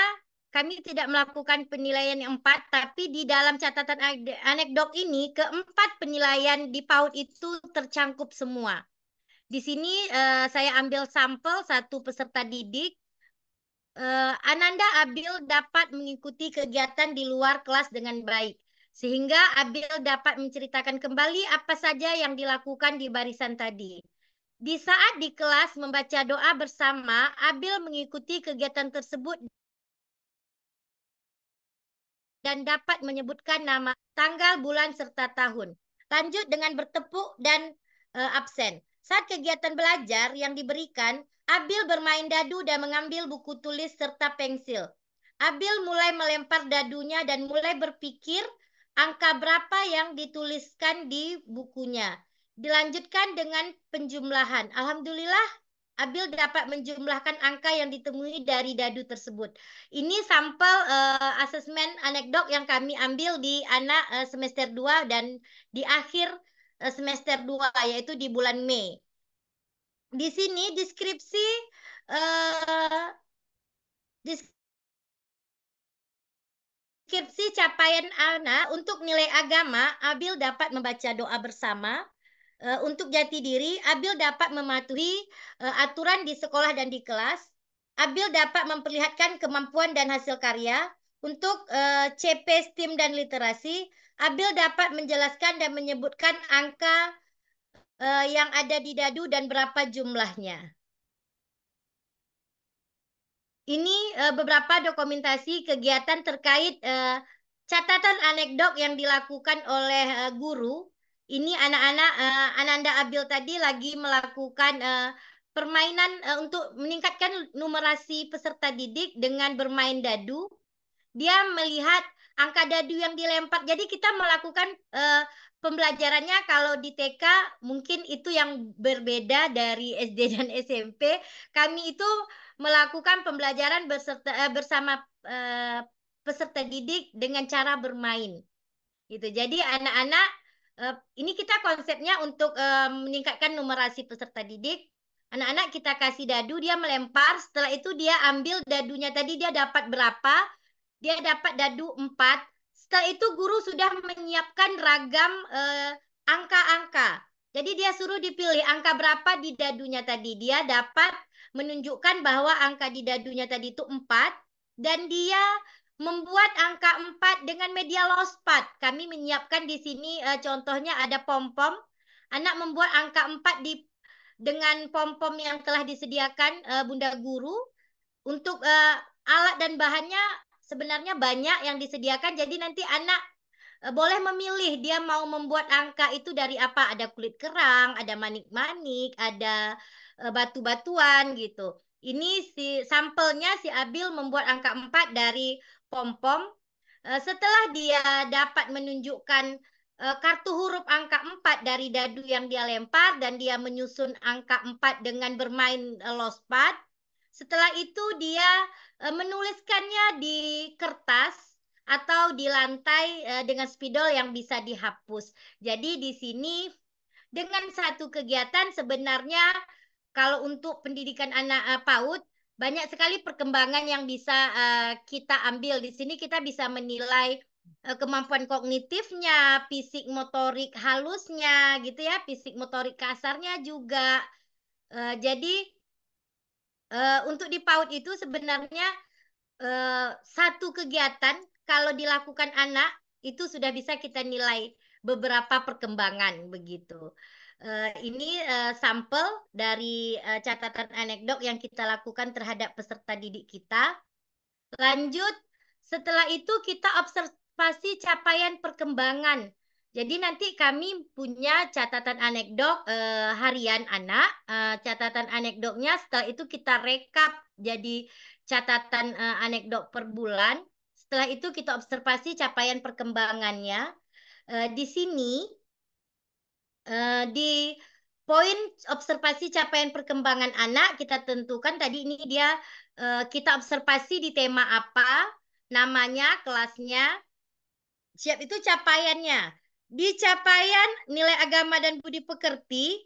kami tidak melakukan penilaian yang 4, tapi di dalam catatan anekdot ini keempat penilaian di PAUD itu tercangkup semua. Di sini saya ambil sampel satu peserta didik. Ananda Abil dapat mengikuti kegiatan di luar kelas dengan baik, sehingga Abil dapat menceritakan kembali apa saja yang dilakukan di barisan tadi. Di saat di kelas membaca doa bersama, Abil mengikuti kegiatan tersebut dan dapat menyebutkan nama, tanggal, bulan, serta tahun. Lanjut dengan bertepuk dan absen. Saat kegiatan belajar yang diberikan, Abil bermain dadu dan mengambil buku tulis serta pensil. Abil mulai melempar dadunya dan mulai berpikir angka berapa yang dituliskan di bukunya. Dilanjutkan dengan penjumlahan. Alhamdulillah, Abil dapat menjumlahkan angka yang ditemui dari dadu tersebut. Ini sampel asesmen anekdot yang kami ambil di anak semester 2 dan di akhir semester 2, yaitu di bulan Mei. Di sini deskripsi deskripsi capaian anak untuk nilai agama, Abil dapat membaca doa bersama. Untuk jati diri, Abil dapat mematuhi aturan di sekolah dan di kelas. Abil dapat memperlihatkan kemampuan dan hasil karya. Untuk CP, STEAM, dan literasi, Abil dapat menjelaskan dan menyebutkan angka yang ada di dadu dan berapa jumlahnya. Ini beberapa dokumentasi kegiatan terkait catatan anekdot yang dilakukan oleh guru. Ini anak-anak Ananda Abil tadi lagi melakukan permainan untuk meningkatkan numerasi peserta didik dengan bermain dadu. Dia melihat angka dadu yang dilempar. Jadi kita melakukan pembelajarannya kalau di TK mungkin itu yang berbeda dari SD dan SMP. Kami itu melakukan pembelajaran bersama peserta didik dengan cara bermain. Gitu. Jadi anak-anak ini kita konsepnya untuk meningkatkan numerasi peserta didik. Anak-anak kita kasih dadu, dia melempar. Setelah itu dia ambil dadunya tadi, dia dapat berapa? Dia dapat dadu 4. Setelah itu guru sudah menyiapkan ragam angka-angka. Jadi dia suruh dipilih angka berapa di dadunya tadi. Dia dapat menunjukkan bahwa angka di dadunya tadi itu 4. Dan dia membuat angka 4 dengan media lospat. Kami menyiapkan di sini contohnya ada pom-pom. Anak membuat angka 4 dengan pom-pom yang telah disediakan Bunda Guru. Untuk alat dan bahannya sebenarnya banyak yang disediakan. Jadi nanti anak boleh memilih dia mau membuat angka itu dari apa. Ada kulit kerang, ada manik-manik, ada batu-batuan gitu. Ini sampelnya si Abil membuat angka 4 dari pom-pom. Setelah dia dapat menunjukkan kartu huruf angka 4 dari dadu yang dia lempar dan dia menyusun angka 4 dengan bermain lospat. Setelah itu dia menuliskannya di kertas atau di lantai dengan spidol yang bisa dihapus. Jadi di sini dengan satu kegiatan sebenarnya kalau untuk pendidikan anak PAUD banyak sekali perkembangan yang bisa kita ambil. Di sini kita bisa menilai kemampuan kognitifnya, fisik motorik halusnya gitu ya, fisik motorik kasarnya juga. Jadi untuk di PAUD itu sebenarnya satu kegiatan kalau dilakukan anak itu sudah bisa kita nilai beberapa perkembangan begitu. Ini sampel dari catatan anekdot yang kita lakukan terhadap peserta didik kita. Lanjut, setelah itu kita observasi capaian perkembangan. Jadi nanti kami punya catatan anekdot harian anak. Catatan anekdotnya setelah itu kita rekap jadi catatan anekdot per bulan. Setelah itu kita observasi capaian perkembangannya. Di sini di poin observasi capaian perkembangan anak kita tentukan tadi ini dia kita observasi di tema apa, namanya, kelasnya. Siap itu capaiannya. Di capaian nilai agama dan budi pekerti,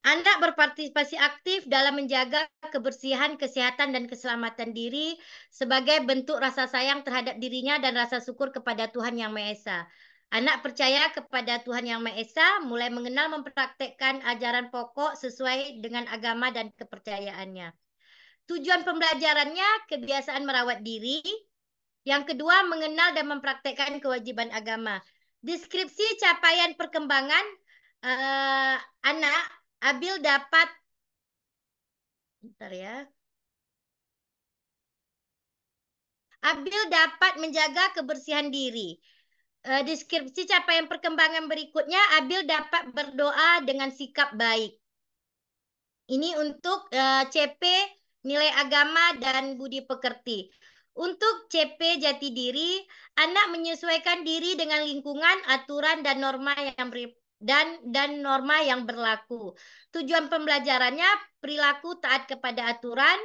anak berpartisipasi aktif dalam menjaga kebersihan, kesehatan, dan keselamatan diri sebagai bentuk rasa sayang terhadap dirinya dan rasa syukur kepada Tuhan Yang Maha Esa. Anak percaya kepada Tuhan Yang Maha Esa, mulai mengenal mempraktekkan ajaran pokok sesuai dengan agama dan kepercayaannya. Tujuan pembelajarannya, kebiasaan merawat diri. Yang kedua, mengenal dan mempraktekkan kewajiban agama. Deskripsi capaian perkembangan anak, Abil dapat, bentar ya. Abil dapat menjaga kebersihan diri. Deskripsi capaian perkembangan berikutnya, Abil dapat berdoa dengan sikap baik. Ini untuk CP nilai agama dan budi pekerti. Untuk CP jati diri, anak menyesuaikan diri dengan lingkungan, aturan dan norma yang berlaku. Tujuan pembelajarannya perilaku taat kepada aturan.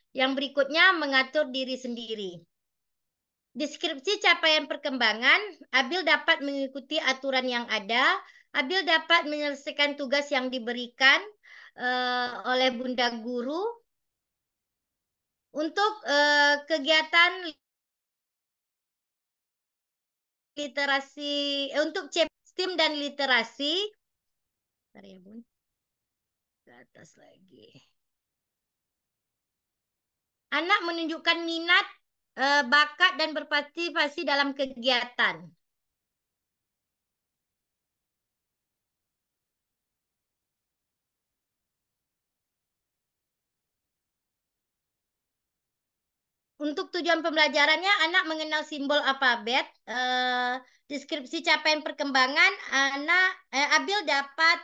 Yang berikutnya mengatur diri sendiri. Deskripsi capaian perkembangan, Abil dapat mengikuti aturan yang ada. Abil dapat menyelesaikan tugas yang diberikan oleh Bunda Guru. Untuk kegiatan literasi, untuk STEM dan literasi, bentar ya Bun, ke atas lagi. Anak menunjukkan minat, bakat, dan berpartisipasi dalam kegiatan. Untuk tujuan pembelajarannya, anak mengenal simbol alfabet. Deskripsi capaian perkembangan, Abil dapat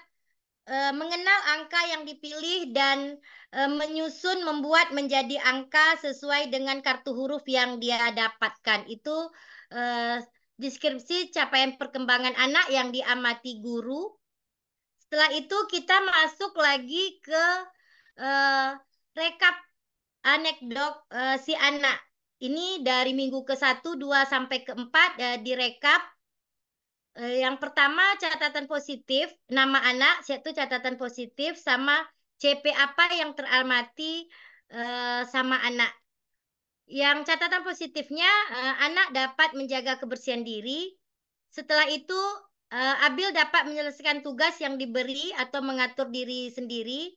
mengenal angka yang dipilih dan menyusun, membuat menjadi angka sesuai dengan kartu huruf yang dia dapatkan. Itu deskripsi capaian perkembangan anak yang diamati guru. Setelah itu kita masuk lagi ke rekap anekdot si anak. Ini dari minggu ke-1, 2, sampai ke-4 direkap. Yang pertama catatan positif, nama anak, yaitu catatan positif sama CP apa yang teramati sama anak. Yang catatan positifnya, anak dapat menjaga kebersihan diri. Setelah itu, Abil dapat menyelesaikan tugas yang diberi atau mengatur diri sendiri.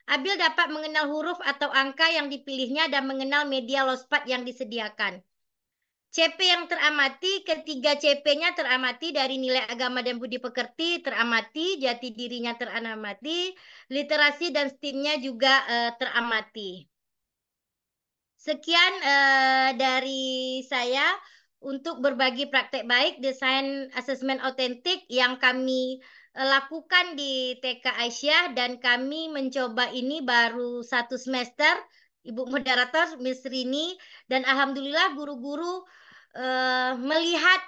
Abil dapat mengenal huruf atau angka yang dipilihnya dan mengenal media lospat yang disediakan. CP yang teramati, ketiga CP-nya teramati dari nilai agama dan budi pekerti teramati, jati dirinya teramati, literasi dan STEAM-nya juga teramati. Sekian dari saya untuk berbagi praktek baik desain asesmen autentik yang kami lakukan di TK Aisyah, dan kami mencoba ini baru 1 semester, Ibu Moderator Miss Rini, dan alhamdulillah guru-guru melihat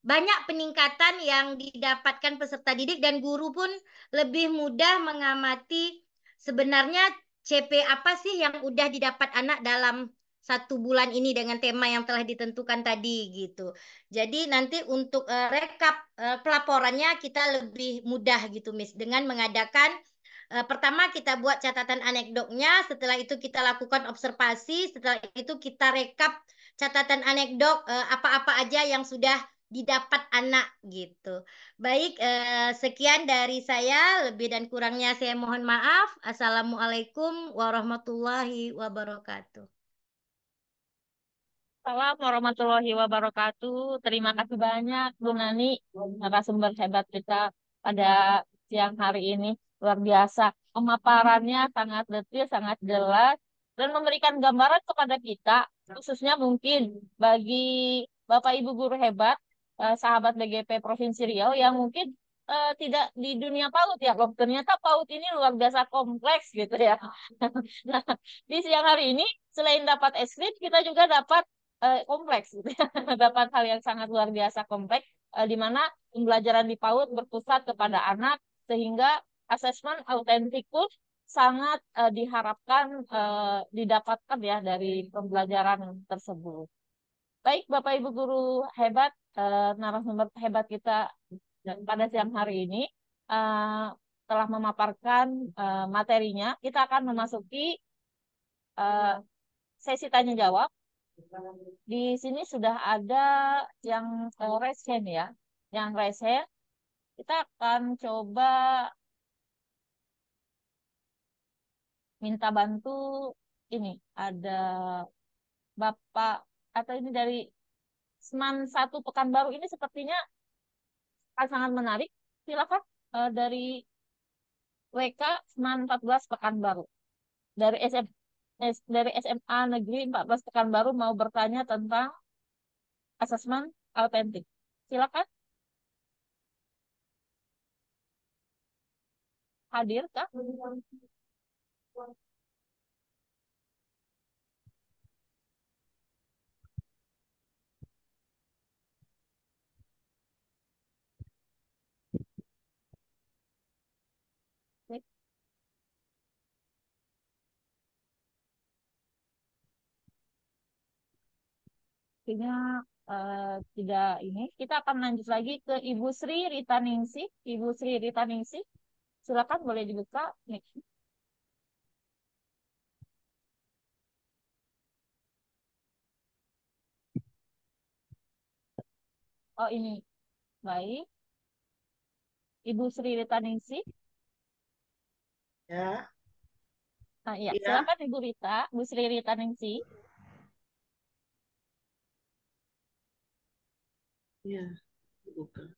banyak peningkatan yang didapatkan peserta didik, dan guru pun lebih mudah mengamati sebenarnya CP apa sih yang udah didapat anak dalam 1 bulan ini dengan tema yang telah ditentukan tadi gitu. Jadi nanti untuk rekap pelaporannya kita lebih mudah gitu, Miss, dengan mengadakan pertama kita buat catatan anekdotnya, setelah itu kita lakukan observasi, setelah itu kita rekap catatan anekdot apa-apa aja yang sudah didapat anak gitu. Baik, sekian dari saya, lebih dan kurangnya saya mohon maaf. Assalamualaikum warahmatullahi wabarakatuh. Assalamualaikum warahmatullahi wabarakatuh. Terima kasih banyak, Bu Nani, narasumber hebat kita pada siang hari ini. Luar biasa. Pemaparannya sangat detail, sangat jelas, dan memberikan gambaran kepada kita, khususnya mungkin bagi Bapak Ibu guru hebat, sahabat BGP Provinsi Riau, yang mungkin tidak di dunia PAUD ya, loh. Ternyata PAUD ini luar biasa kompleks gitu ya. Nah, di siang hari ini, selain dapat ekstrim, kita juga dapat kompleks gitu ya. Dapat hal yang sangat luar biasa kompleks, di mana pembelajaran di PAUD berpusat kepada anak, sehingga asesmen autentik pun sangat diharapkan didapatkan ya dari pembelajaran tersebut. Baik, Bapak Ibu guru hebat, narasumber hebat kita pada siang hari ini eh, telah memaparkan materinya. Kita akan memasuki eh, sesi tanya jawab. Di sini sudah ada yang raise hand ya. Yang raise hand, kita akan coba minta bantu ini. Ada Bapak, atau ini dari Seman 1 Pekanbaru, ini sepertinya akan sangat menarik. Silakan dari WK Seman 14 Pekanbaru. Dari dari SMA Negeri 14 Pekanbaru mau bertanya tentang asesmen autentik. Silakan. Hadir kah? Baik. Artinya tidak ini. Kita akan lanjut lagi ke Ibu Sri Ritaningsi. Ibu Sri Ritaningsi, silakan boleh dibuka mic. Oh ini, baik. Ibu Sri Ritaningsi. Ya, Nah, ya, ya, silakan Ibu Rita, Bu Sri Ritaningsi. ya, bukan.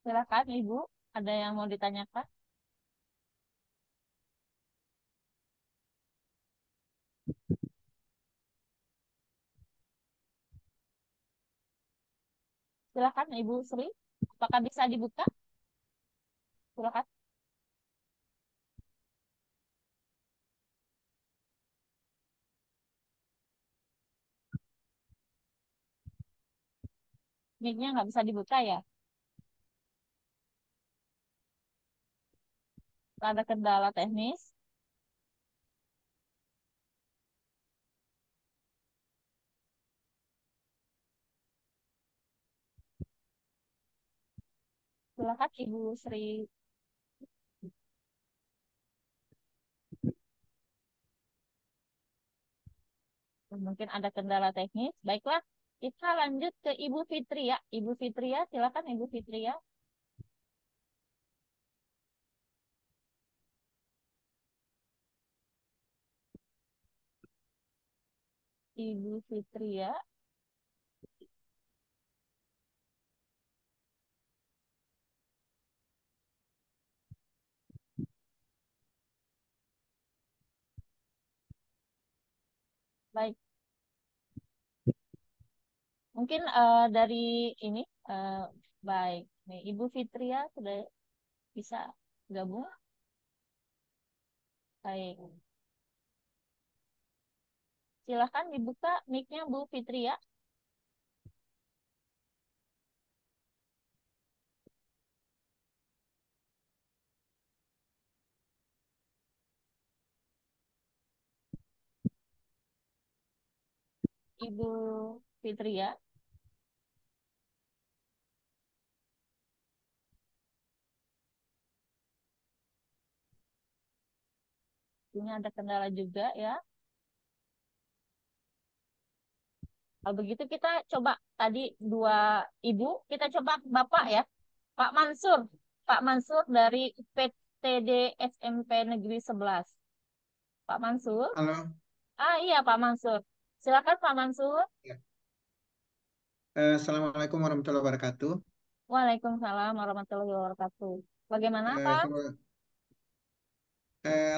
Silakan Ibu, ada yang mau ditanyakan? Silakan Ibu Sri. Apakah bisa dibuka? Silakan. Mic-nya nggak bisa dibuka ya? Ada kendala teknis. Silakan Ibu Sri. Mungkin ada kendala teknis. Baiklah, kita lanjut ke Ibu Fitria. Ibu Fitria, silakan Ibu Fitria. Ibu Fitria. Baik, mungkin dari ini, eh, baik. Nih, Ibu Fitria sudah bisa gabung. Baik, silahkan dibuka mic-nya Bu Fitria. Ibu Fitria. Ini ada kendala juga ya. Kalau begitu kita coba tadi dua ibu, kita coba Bapak ya. Pak Mansur. Pak Mansur dari PTD SMP Negeri 11. Pak Mansur. Halo, Ah iya Pak Mansur. Silakan Pak Mansur. ya. Assalamualaikum warahmatullahi wabarakatuh. Waalaikumsalam warahmatullahi wabarakatuh. Bagaimana Eh, Pak? selamat-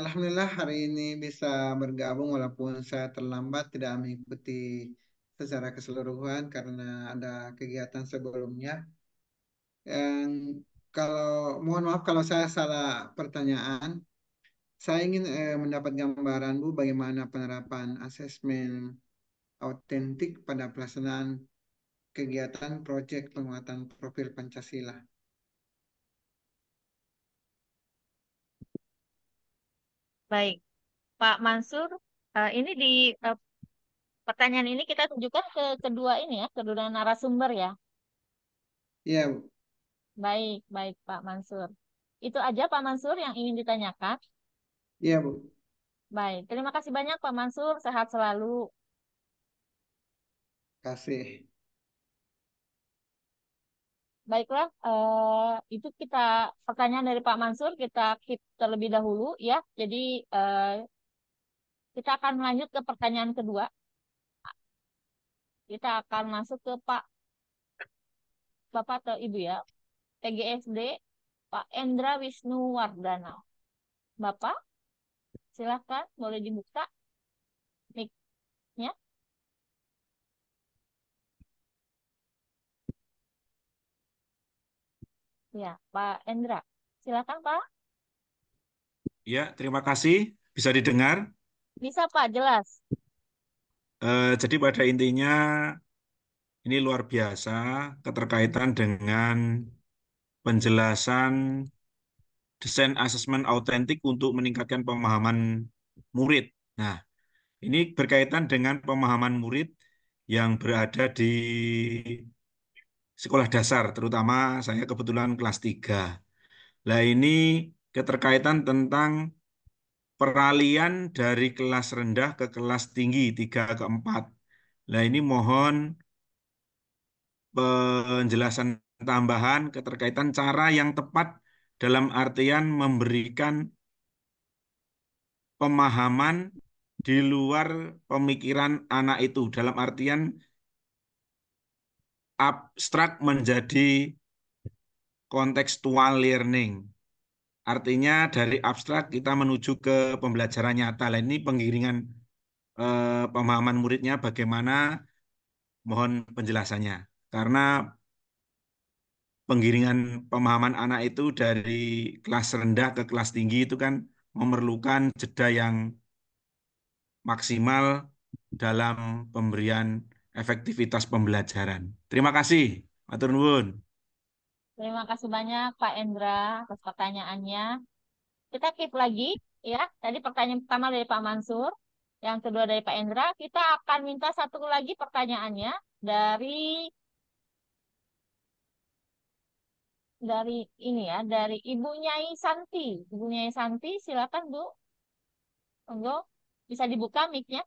Alhamdulillah hari ini bisa bergabung walaupun saya terlambat tidak mengikuti secara keseluruhan karena ada kegiatan sebelumnya. Yang kalau mohon maaf kalau saya salah pertanyaan, saya ingin mendapat gambaran Bu bagaimana penerapan asesmen autentik pada pelaksanaan kegiatan proyek penguatan profil Pancasila. Baik, Pak Mansur. Ini di eh, pertanyaan ini kita tunjukkan ke kedua ini ya, kedua narasumber ya. Iya, Bu. Baik, baik Pak Mansur. Itu aja Pak Mansur yang ingin ditanyakan. Iya, Bu. Baik, terima kasih banyak Pak Mansur. Sehat selalu. Kasih. Baiklah, itu kita pertanyaan dari Pak Mansur kita keep terlebih dahulu ya. Jadi eh, kita akan lanjut ke pertanyaan kedua. Kita akan masuk ke Pak Bapak atau Ibu ya. PGSD Pak Endra Wisnuwardana. Bapak, silakan boleh dibuka mic-nya. Ya, Pak Endra. Silakan Pak. Ya, terima kasih. Bisa didengar. Bisa Pak, jelas. Jadi pada intinya ini luar biasa keterkaitan dengan penjelasan desain asesmen autentik untuk meningkatkan pemahaman murid. Nah, ini berkaitan dengan pemahaman murid yang berada di sekolah dasar, terutama saya kebetulan kelas 3. Nah, ini keterkaitan tentang peralihan dari kelas rendah ke kelas tinggi 3 ke 4. Nah, ini mohon penjelasan tambahan keterkaitan cara yang tepat dalam artian memberikan pemahaman di luar pemikiran anak itu. Dalam artian abstrak menjadi kontekstual learning. Artinya dari abstrak kita menuju ke pembelajaran nyata. Nah, ini penggiringan pemahaman muridnya bagaimana, mohon penjelasannya. Karena penggiringan pemahaman anak itu dari kelas rendah ke kelas tinggi itu kan memerlukan jeda yang maksimal dalam pemberian efektivitas pembelajaran. Terima kasih, matur nuwun. Terima kasih banyak Pak Endra atas pertanyaannya. Kita keep lagi ya. Tadi pertanyaan pertama dari Pak Mansur, yang kedua dari Pak Endra. Kita akan minta satu lagi pertanyaannya dari dari ini ya, dari Ibu Nyai Santi. Ibu Nyai Santi, silakan Bu. Monggo, bisa dibuka mic-nya.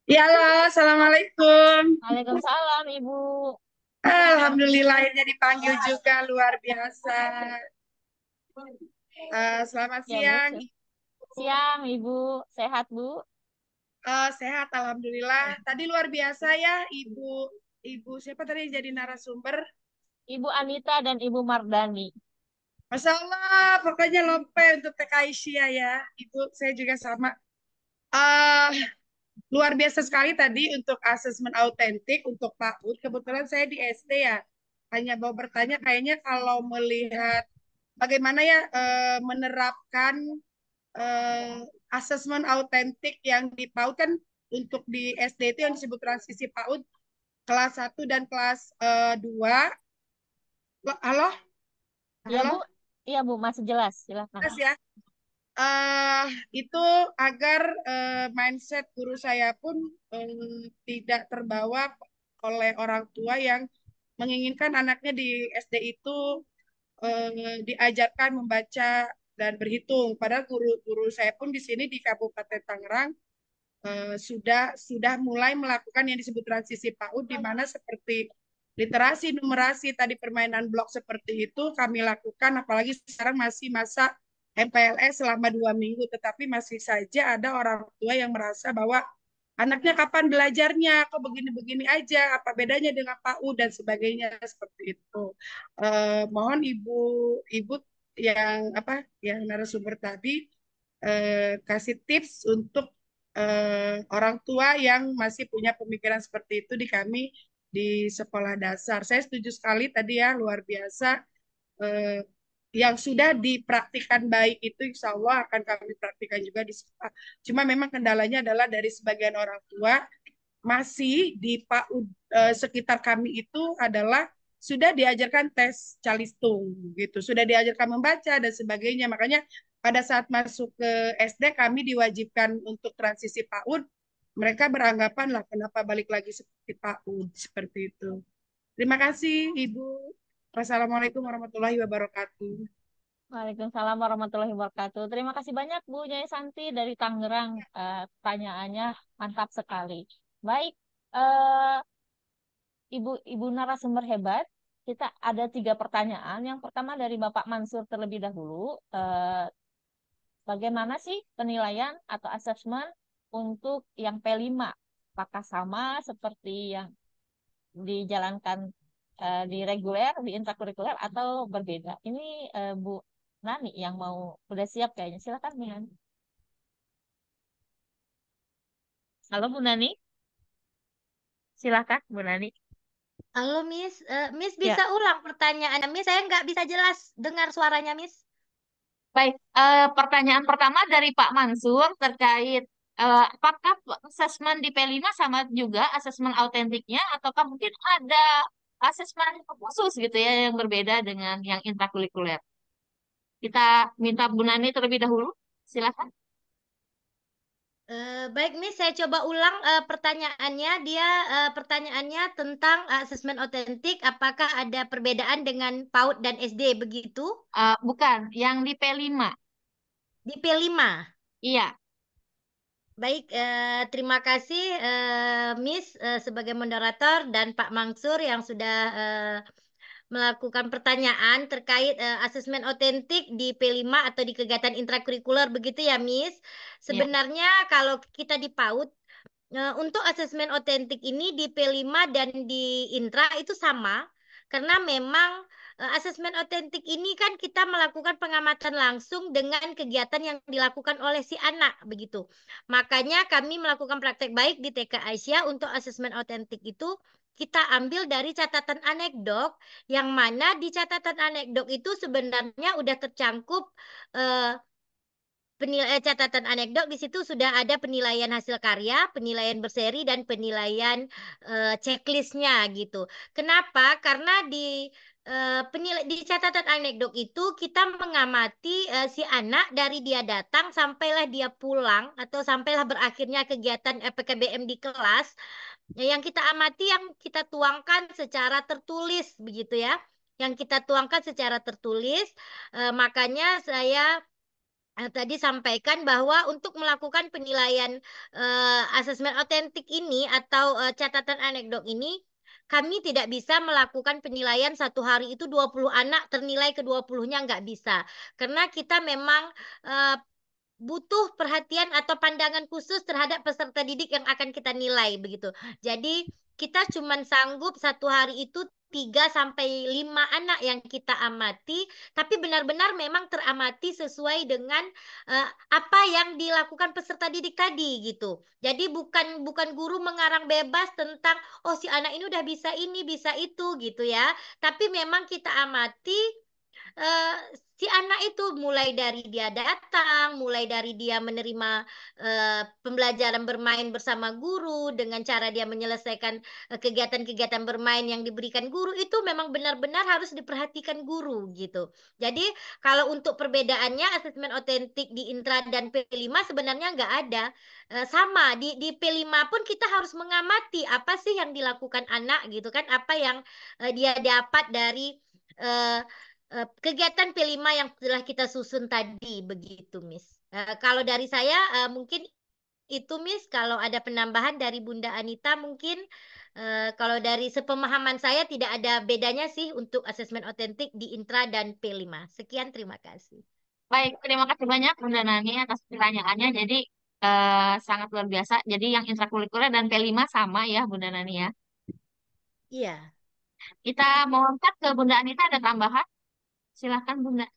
Ya, halo, Assalamualaikum. Waalaikumsalam Ibu. Alhamdulillah akhirnya dipanggil juga, luar biasa. Selamat Ya Bu, siang. siang Ibu. Sehat Bu? Sehat, Alhamdulillah. Tadi luar biasa ya, Ibu siapa tadi yang jadi narasumber? Ibu Anita dan Ibu Mardani. Masya Allah, pokoknya lompe untuk TK Aisyah ya. Ibu, saya juga sama. Ah, luar biasa sekali tadi untuk asesmen autentik untuk PAUD. Kebetulan saya di SD ya. Hanya mau bertanya, kayaknya kalau melihat bagaimana ya menerapkan eh, asesmen autentik yang di PAUD kan untuk di SD itu yang disebut transisi PAUD kelas 1 dan kelas 2. Halo? Iya Halo? Bu, iya Bu, masih jelas. Silakan. Mas ya. eh itu agar mindset guru saya pun tidak terbawa oleh orang tua yang menginginkan anaknya di SD itu diajarkan membaca dan berhitung. Padahal guru-guru saya pun di sini di Kabupaten Tangerang sudah mulai melakukan yang disebut transisi PAUD, di mana seperti literasi, numerasi, tadi permainan blok seperti itu kami lakukan, apalagi sekarang masih masa MPLS selama 2 minggu, tetapi masih saja ada orang tua yang merasa bahwa anaknya kapan belajarnya, kok begini-begini aja, apa bedanya dengan PAUD dan sebagainya seperti itu. Mohon ibu yang yang narasumber tadi kasih tips untuk orang tua yang masih punya pemikiran seperti itu di kami di sekolah dasar. Saya setuju sekali tadi ya, luar biasa. Eh, yang sudah dipraktikkan baik itu insya Allah akan kami praktikkan juga di sekolah. Cuma memang kendalanya adalah dari sebagian orang tua masih di PAUD sekitar kami itu adalah sudah diajarkan tes calistung gitu, sudah diajarkan membaca dan sebagainya. Makanya pada saat masuk ke SD kami diwajibkan untuk transisi PAUD, mereka beranggapan lah kenapa balik lagi seperti PAUD seperti itu. Terima kasih Ibu. Wassalamualaikum warahmatullahi wabarakatuh. Waalaikumsalam warahmatullahi wabarakatuh. Terima kasih banyak Bu Nyai Santi dari Tangerang. Pertanyaannya mantap sekali. Baik, eh, Ibu narasumber hebat. Kita ada 3 pertanyaan. Yang pertama dari Bapak Mansur terlebih dahulu. Bagaimana sih penilaian atau asesmen untuk yang P5? Apakah sama seperti yang dijalankan di reguler, di intrakurikuler atau berbeda? Ini Bu Nani yang mau udah siap kayaknya. Silakan Bu Nani. Halo Bu Nani. Silakan Bu Nani. Halo Miss, Miss Ya, bisa ulang pertanyaannya Miss? Saya nggak bisa jelas dengar suaranya Miss. baik. Pertanyaan pertama dari Pak Mansur terkait apakah asesmen di P5 sama juga asesmen autentiknya ataukah mungkin ada asesmen khusus gitu ya yang berbeda dengan yang intrakurikuler. Kita minta Bu Nani terlebih dahulu. Silakan. Baik Miss, saya coba ulang pertanyaannya. Pertanyaannya tentang asesmen otentik. Apakah ada perbedaan dengan PAUD dan SD begitu? Bukan, yang di P5. Di P5. Iya. Baik, terima kasih Miss sebagai moderator dan Pak Mansur yang sudah melakukan pertanyaan terkait asesmen otentik di P5 atau di kegiatan intrakurikuler begitu ya Miss. Iya. Sebenarnya kalau kita di PAUD untuk asesmen otentik ini di P5 dan di intra itu sama karena memang asesmen otentik ini kan kita melakukan pengamatan langsung dengan kegiatan yang dilakukan oleh si anak begitu. Makanya kami melakukan praktek baik di TK Aisyah untuk asesmen otentik itu kita ambil dari catatan anekdot yang mana di catatan anekdot itu sebenarnya udah tercangkup catatan anekdot di situ sudah ada penilaian hasil karya, penilaian berseri dan penilaian checklistnya gitu. Kenapa? Karena di catatan anekdot itu kita mengamati si anak dari dia datang sampailah dia pulang atau sampailah berakhirnya kegiatan PKBM di kelas. Yang kita amati, yang kita tuangkan secara tertulis begitu ya. Yang kita tuangkan secara tertulis. Makanya saya tadi sampaikan bahwa untuk melakukan penilaian asesmen otentik ini atau catatan anekdot ini, kami tidak bisa melakukan penilaian satu hari itu 20 anak ternilai ke 20-nya, nggak bisa. Karena kita memang eh, butuh perhatian atau pandangan khusus terhadap peserta didik yang akan kita nilai begitu. Jadi kita cuma sanggup satu hari itu 3 sampai 5 anak yang kita amati, tapi benar-benar memang teramati sesuai dengan apa yang dilakukan peserta didik tadi gitu. Jadi bukan bukan guru mengarang bebas tentang oh si anak ini udah bisa ini, bisa itu gitu ya. Tapi memang kita amati eh, si anak itu mulai dari dia datang, mulai dari dia menerima pembelajaran bermain bersama guru dengan cara dia menyelesaikan kegiatan-kegiatan bermain yang diberikan guru itu memang benar-benar harus diperhatikan guru gitu. Jadi kalau untuk perbedaannya asesmen otentik di Intra dan P5 sebenarnya nggak ada. Sama di P5 pun kita harus mengamati apa sih yang dilakukan anak gitu kan, apa yang dia dapat dari eh, kegiatan P5 yang telah kita susun tadi begitu, Miss. Kalau dari saya mungkin itu, Miss. Kalau ada penambahan dari Bunda Anita mungkin kalau dari sepemahaman saya tidak ada bedanya sih untuk asesmen otentik di Intra dan P5. Sekian, terima kasih. Baik, terima kasih banyak Bunda Nani atas pertanyaannya. Jadi sangat luar biasa. Jadi yang intrakurikuler dan P5 sama ya Bunda Nani ya. Iya. Kita mau angkat ke Bunda Anita, ada tambahan? Silahkan Bunda.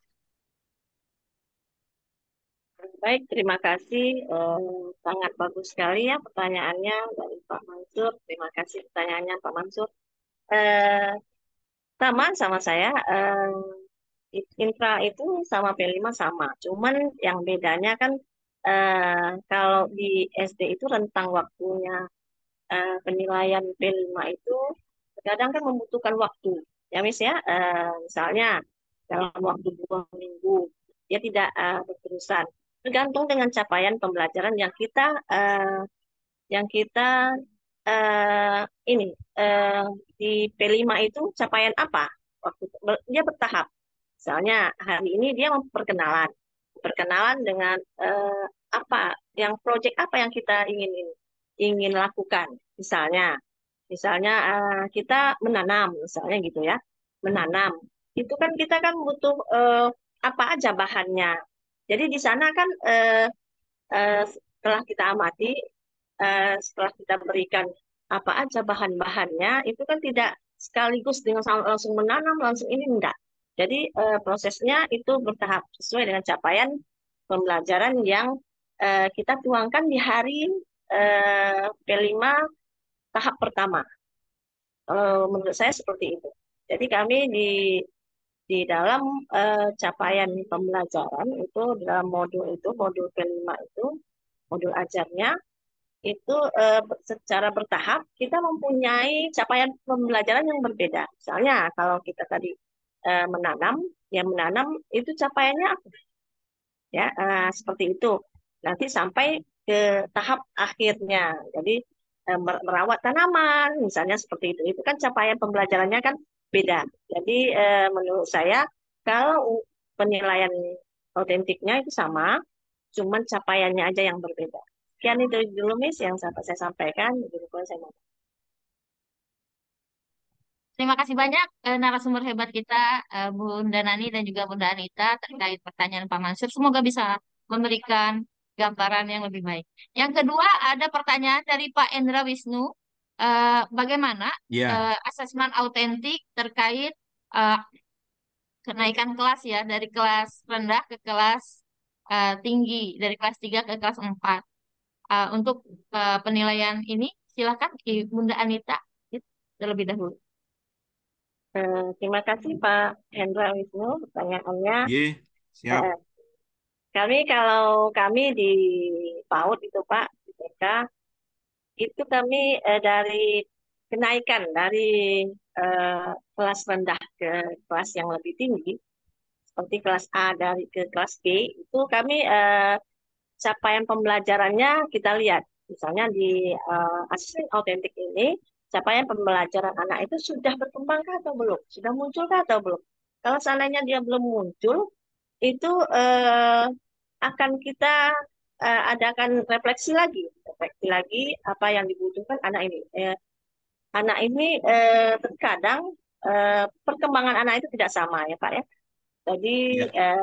Baik, terima kasih. Sangat bagus sekali ya pertanyaannya dari Pak Mansur. Terima kasih pertanyaannya Pak Mansur. Eh, sama saya. Intra itu sama P5 sama. Cuman yang bedanya kan kalau di SD itu rentang waktunya penilaian P5 itu kadang kan membutuhkan waktu. Ya Miss ya, misalnya dalam waktu 2 minggu dia tidak berterusan. Tergantung dengan capaian pembelajaran yang kita eh, ini eh, di P5 itu capaian apa? Dia bertahap. Misalnya hari ini dia memperkenalan, perkenalan dengan apa, yang proyek apa yang kita ingin lakukan. Misalnya, misalnya kita menanam, misalnya gitu ya, menanam. Itu kan kita kan butuh apa aja bahannya. Jadi di sana kan setelah kita amati, setelah kita berikan apa aja bahan-bahannya, itu kan tidak sekaligus dengan langsung menanam, langsung ini enggak. Jadi prosesnya itu bertahap sesuai dengan capaian pembelajaran yang kita tuangkan di hari P5 tahap pertama. Menurut saya seperti itu. Jadi kami di dalam capaian pembelajaran itu, dalam modul itu, modul P5 itu, modul ajarnya itu secara bertahap kita mempunyai capaian pembelajaran yang berbeda. Misalnya kalau kita tadi menanam, ya menanam itu capaiannya apa? Ya seperti itu. Nanti sampai ke tahap akhirnya. Jadi merawat tanaman, misalnya seperti itu. Itu kan capaian pembelajarannya kan beda. Jadi menurut saya kalau penilaian autentiknya itu sama, cuman capaiannya aja yang berbeda. Sekian itu dulu Miss yang saya sampaikan. Jadi saya mau. Terima kasih banyak narasumber hebat kita, Bunda Nani dan juga Bunda Anita terkait pertanyaan Pak Mansur. Semoga bisa memberikan gambaran yang lebih baik. Yang kedua, ada pertanyaan dari Pak Endra Wisnu. Bagaimana Ya, asesmen autentik terkait eh, kenaikan kelas ya, dari kelas rendah ke kelas tinggi, dari kelas 3 ke kelas 4. Untuk penilaian ini, silakan Bunda Anita terlebih dahulu. Terima kasih Pak Hendra Wisnu pertanyaannya. ye, siap. Eh, kalau kami di PAUD itu Pak, di TK, itu kami dari kenaikan dari kelas rendah ke kelas yang lebih tinggi, seperti kelas A dari ke kelas B, itu kami capaian pembelajarannya kita lihat. Misalnya di asesmen autentik ini, capaian pembelajaran anak itu sudah berkembangkah atau belum? Sudah munculkah atau belum? Kalau seandainya dia belum muncul, itu akan kita adakan refleksi lagi apa yang dibutuhkan anak ini. Anak ini terkadang perkembangan anak itu tidak sama ya Pak ya. Jadi Ya.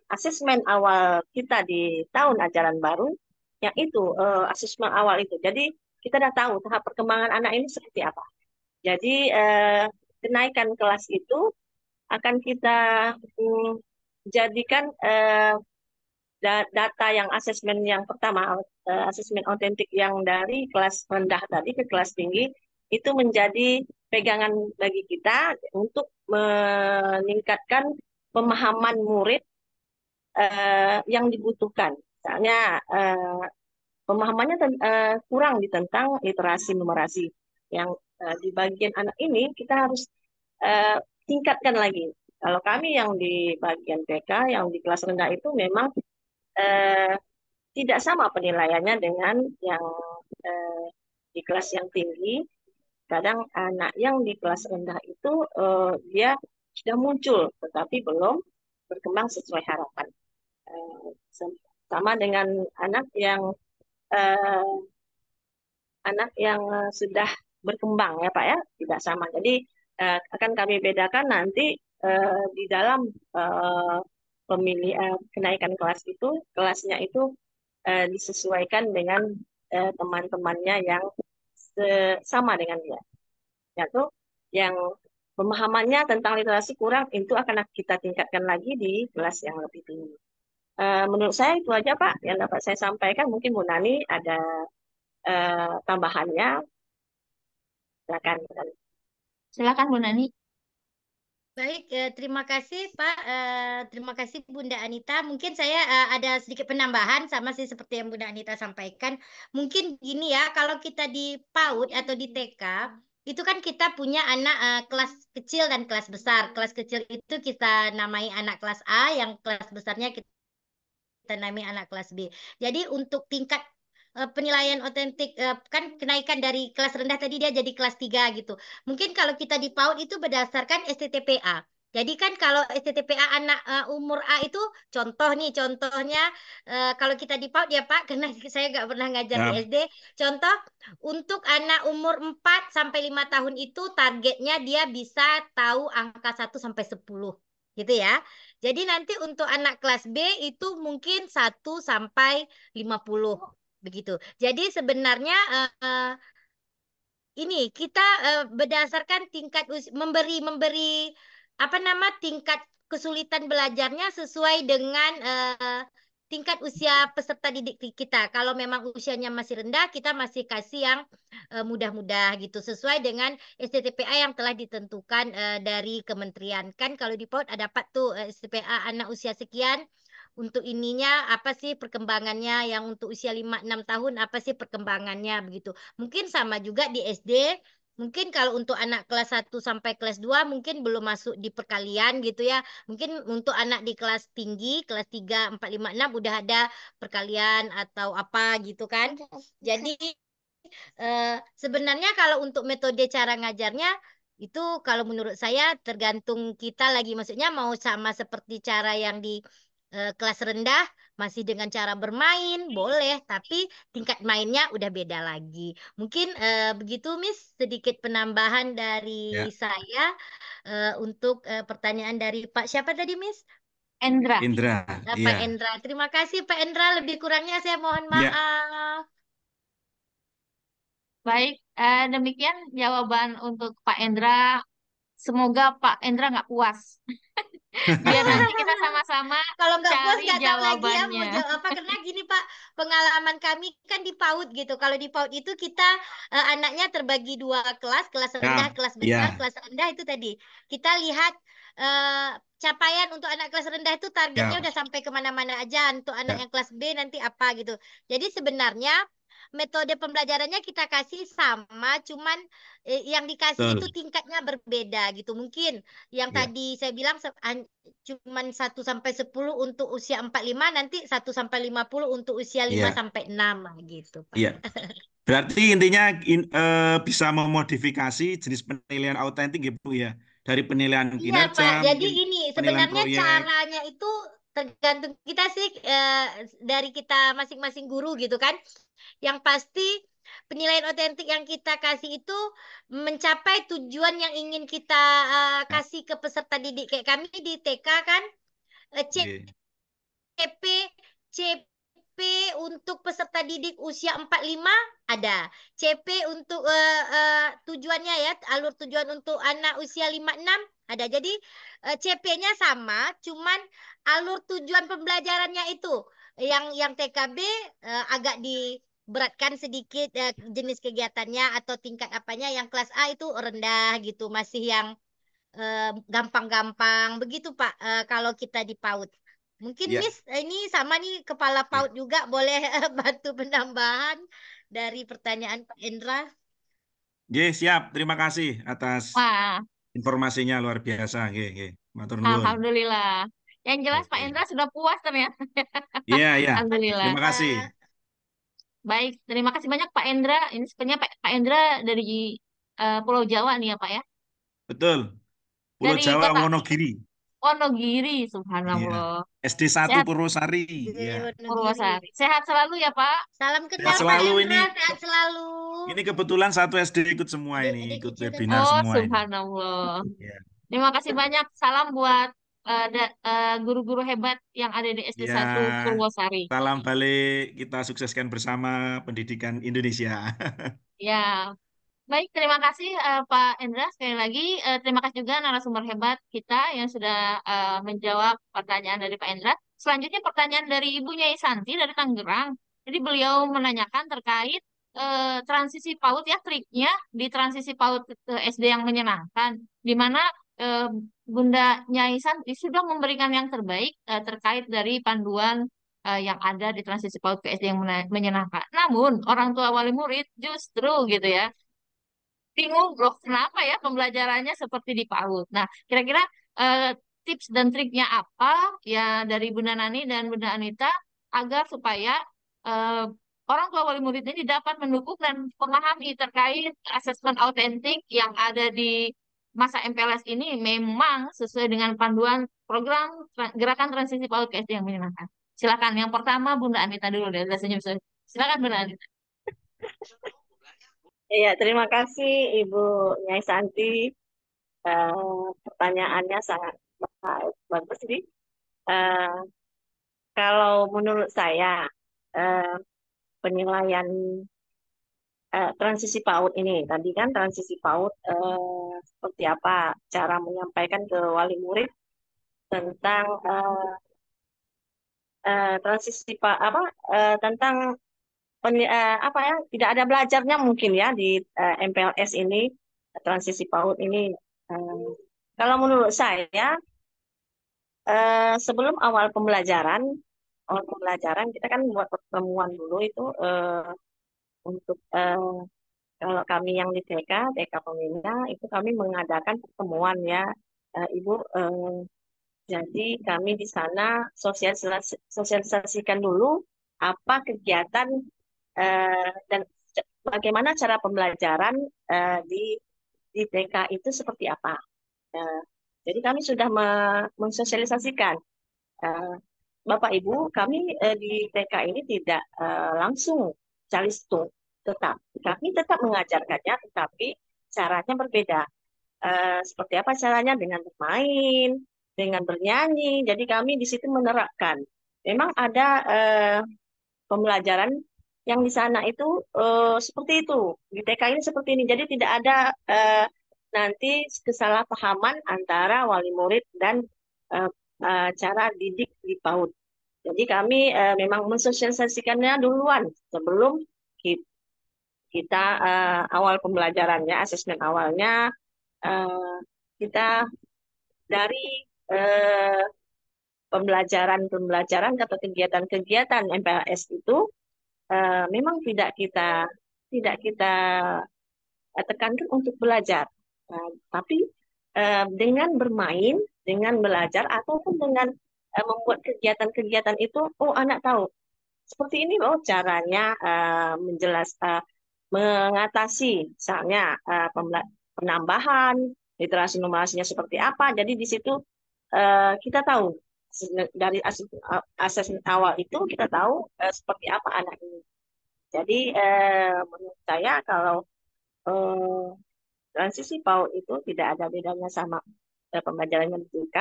asesmen awal kita di tahun ajaran baru, yang itu asesmen awal itu. Jadi kita sudah tahu tahap perkembangan anak ini seperti apa. Jadi kenaikan kelas itu akan kita jadikan data yang asesmen yang pertama, asesmen autentik yang dari kelas rendah tadi ke kelas tinggi, itu menjadi pegangan bagi kita untuk meningkatkan pemahaman murid yang dibutuhkan. Misalnya pemahamannya kurang di tentang literasi numerasi. Yang di bagian anak ini kita harus tingkatkan lagi. Kalau kami yang di bagian TK, yang di kelas rendah itu memang tidak sama penilaiannya dengan yang di kelas yang tinggi. Kadang anak yang di kelas rendah itu dia sudah muncul, tetapi belum berkembang sesuai harapan. Sama dengan eh, anak yang sudah berkembang ya Pak ya, tidak sama. Jadi akan kami bedakan nanti di dalam kenaikan kelas itu, kelasnya itu disesuaikan dengan teman-temannya yang sama dengan dia. Yaitu yang pemahamannya tentang literasi kurang, itu akan kita tingkatkan lagi di kelas yang lebih tinggi. Menurut saya itu aja Pak yang dapat saya sampaikan. Mungkin Bu Nani ada tambahannya, silakan. Silakan Bu Nani. Baik, terima kasih Pak. Terima kasih Bunda Anita. Mungkin saya ada sedikit penambahan sama sih seperti yang Bunda Anita sampaikan. Mungkin gini ya, kalau kita di PAUD atau di TK, itu kan kita punya anak kelas kecil dan kelas besar. Kelas kecil itu kita namai anak kelas A, yang kelas besarnya kita namai anak kelas B. Jadi untuk tingkat penilaian otentik kan kenaikan dari kelas rendah tadi dia jadi kelas 3 gitu. Mungkin kalau kita di PAUD itu berdasarkan STTPA. Jadi kan kalau STTPA anak umur A itu contohnya kalau kita di PAUD ya Pak, karena saya nggak pernah ngajar di Ya. SD. Contoh untuk anak umur 4 sampai 5 tahun itu targetnya dia bisa tahu angka 1 sampai 10 gitu ya. Jadi nanti untuk anak kelas B itu mungkin 1 sampai 50 begitu. Jadi sebenarnya ini kita berdasarkan tingkat memberi apa nama tingkat kesulitan belajarnya sesuai dengan tingkat usia peserta didik kita. Kalau memang usianya masih rendah, kita masih kasih yang mudah-mudah gitu sesuai dengan STTPA yang telah ditentukan dari kementerian. Kan kalau di PAUD ada dapat tuh STTPA anak usia sekian. Untuk ininya apa sih perkembangannya, yang untuk usia 5-6 tahun apa sih perkembangannya begitu. Mungkin sama juga di SD. Mungkin kalau untuk anak kelas 1 sampai kelas 2 mungkin belum masuk di perkalian gitu ya. Mungkin untuk anak di kelas tinggi, kelas 3, 4, 5, 6 udah ada perkalian atau apa gitu kan. Jadi sebenarnya kalau untuk metode cara ngajarnya itu kalau menurut saya tergantung kita lagi. Maksudnya mau sama seperti cara yang di kelas rendah masih dengan cara bermain boleh, tapi tingkat mainnya udah beda lagi. Mungkin begitu Miss, sedikit penambahan dari Ya. saya untuk pertanyaan dari Pak siapa tadi Miss? Endra. Indra, Pak iya. Endra. Terima kasih Pak Endra, lebih kurangnya saya mohon Ya. maaf. Baik, demikian jawaban untuk Pak Endra. Semoga Pak Endra nggak puas. Biar nanti kita sama-sama Kalau nggak puas cari nggak tahu lagi ya mau jawabannya. jawab apa, karena gini Pak, pengalaman kami kan di PAUD gitu. Kalau di PAUD itu kita anaknya terbagi 2 kelas, kelas rendah, Ya. kelas besar. Ya. Kelas rendah itu tadi kita lihat capaian untuk anak kelas rendah itu targetnya Ya. udah sampai kemana-mana aja. Untuk anak Ya. yang kelas B nanti apa gitu. Jadi sebenarnya metode pembelajarannya kita kasih sama, cuman yang dikasih itu Betul. tingkatnya berbeda gitu. Mungkin yang Ya. tadi saya bilang cuman 1 sampai 10 untuk usia 45, nanti 1 sampai 50 untuk usia 5 Iya. sampai 6 gitu, Pak. Iya. Berarti intinya bisa memodifikasi jenis penilaian autentik ya Bu ya. Dari penilaian Iya, kinerja, Pak. Jadi mungkin ini penilaian sebenarnya proyek. caranya itu tergantung kita sih, dari kita masing-masing guru gitu kan. Yang pasti penilaian otentik yang kita kasih itu mencapai tujuan yang ingin kita Ya. kasih ke peserta didik. Kayak kami di TK kan, Oke. CP CP untuk peserta didik usia 45 ada. CP untuk tujuannya ya, alur tujuan untuk anak usia 56 ada. Jadi CP-nya sama, cuman alur tujuan pembelajarannya itu yang TKB agak diberatkan sedikit, jenis kegiatannya atau tingkat apanya. Yang kelas A itu rendah gitu, masih yang gampang-gampang begitu Pak, kalau kita di PAUD. Mungkin Ya. Miss ini sama nih kepala Oke. PAUD juga, boleh bantu penambahan dari pertanyaan Pak Endra. Ye, siap. Terima kasih atas Wah, informasinya luar biasa. Nggih. Matur nuwun. alhamdulillah. Yang jelas Pak Oke. Endra sudah puas ternyata. Iya, iya. Alhamdulillah. Terima kasih. Baik, terima kasih banyak Pak Endra. Ini sebenarnya Pak Endra dari Pulau Jawa nih ya Pak ya. Betul. Pulau Dari Jawa kota Wonogiri. Wonogiri, Iya. subhanallah. SD 1 Sehat Purwosari. Dari Iya. Wonogiri. Purwosari. Sehat selalu ya Pak. Salam Sehat kenal Pak selalu Endra, ini. sehat selalu. Ini kebetulan satu SD ikut semua ini, Adik-adik ikut kecil webinar tetap. Oh, semua ini. subhanallah. Iya. Terima kasih banyak. Salam buat guru-guru hebat yang ada di SD Ya, 1 Purwosari. salam balik. Kita sukseskan bersama pendidikan Indonesia. Ya, baik, terima kasih Pak Endra sekali lagi. Terima kasih juga narasumber hebat kita yang sudah menjawab pertanyaan dari Pak Endra. Selanjutnya pertanyaan dari Ibu Nyai Santi dari Tangerang. Jadi beliau menanyakan terkait transisi PAUD ya, triknya di transisi PAUD ke SD yang menyenangkan, di mana eh, Bunda Nyai Santi sudah memberikan yang terbaik terkait dari panduan yang ada di transisi PAUD ke SD yang menyenangkan. Namun orang tua wali murid justru gitu ya bingung loh kenapa ya pembelajarannya seperti di PAUD. Nah, kira-kira eh, tips dan triknya apa ya dari Bunda Nani dan Bunda Anita agar supaya eh, orang tua wali murid ini dapat mendukung dan memahami terkait asesmen autentik yang ada di masa MPLS ini memang sesuai dengan panduan program gerakan transisi PAUD ke SD yang menyenangkan. Silakan yang pertama Bunda Anita dulu deh, udah senyum-senyum. Silakan Bunda Anita. Iya, terima kasih Ibu Nyai Santi. Pertanyaannya sangat bagus sih. Eh, Kalau menurut saya, eh, penilaian transisi PAUD ini, tadi kan transisi PAUD seperti apa cara menyampaikan ke wali murid tentang transisi apa tentang apa ya, tidak ada belajarnya mungkin ya di MPLS ini, transisi PAUD ini. Eh, Kalau menurut saya, sebelum awal pembelajaran kita kan buat pertemuan dulu itu untuk kalau kami yang di TK Pembina itu kami mengadakan pertemuan ya, Ibu. Jadi kami di sana sosialisasikan dulu apa kegiatan dan bagaimana cara pembelajaran di TK itu seperti apa. Eh, jadi kami sudah mensosialisasikan, eh, Bapak Ibu, kami di TK ini tidak langsung calistung, tetap kami tetap mengajarkannya, tetapi caranya berbeda. Seperti apa caranya? Dengan bermain, dengan bernyanyi. Jadi kami di situ menerapkan. Memang ada pembelajaran yang di sana itu seperti itu. Di TK ini seperti ini. Jadi tidak ada nanti kesalahpahaman antara wali murid dan eh, cara didik di PAUD. Jadi kami memang mensosialisasikannya duluan sebelum kita awal pembelajarannya, asesmen awalnya, eh, kita dari eh, pembelajaran atau kegiatan-kegiatan MPLS itu memang tidak kita tekankan untuk belajar. Tapi dengan bermain, dengan belajar, ataupun dengan membuat kegiatan-kegiatan itu, oh anak tahu seperti ini, oh caranya mengatasi, misalnya penambahan literasi numerasinya seperti apa. Jadi di situ kita tahu dari asesmen awal itu kita tahu seperti apa anak ini. Jadi menurut saya kalau eh, transisi PAUD itu tidak ada bedanya sama pembelajaran yang TK.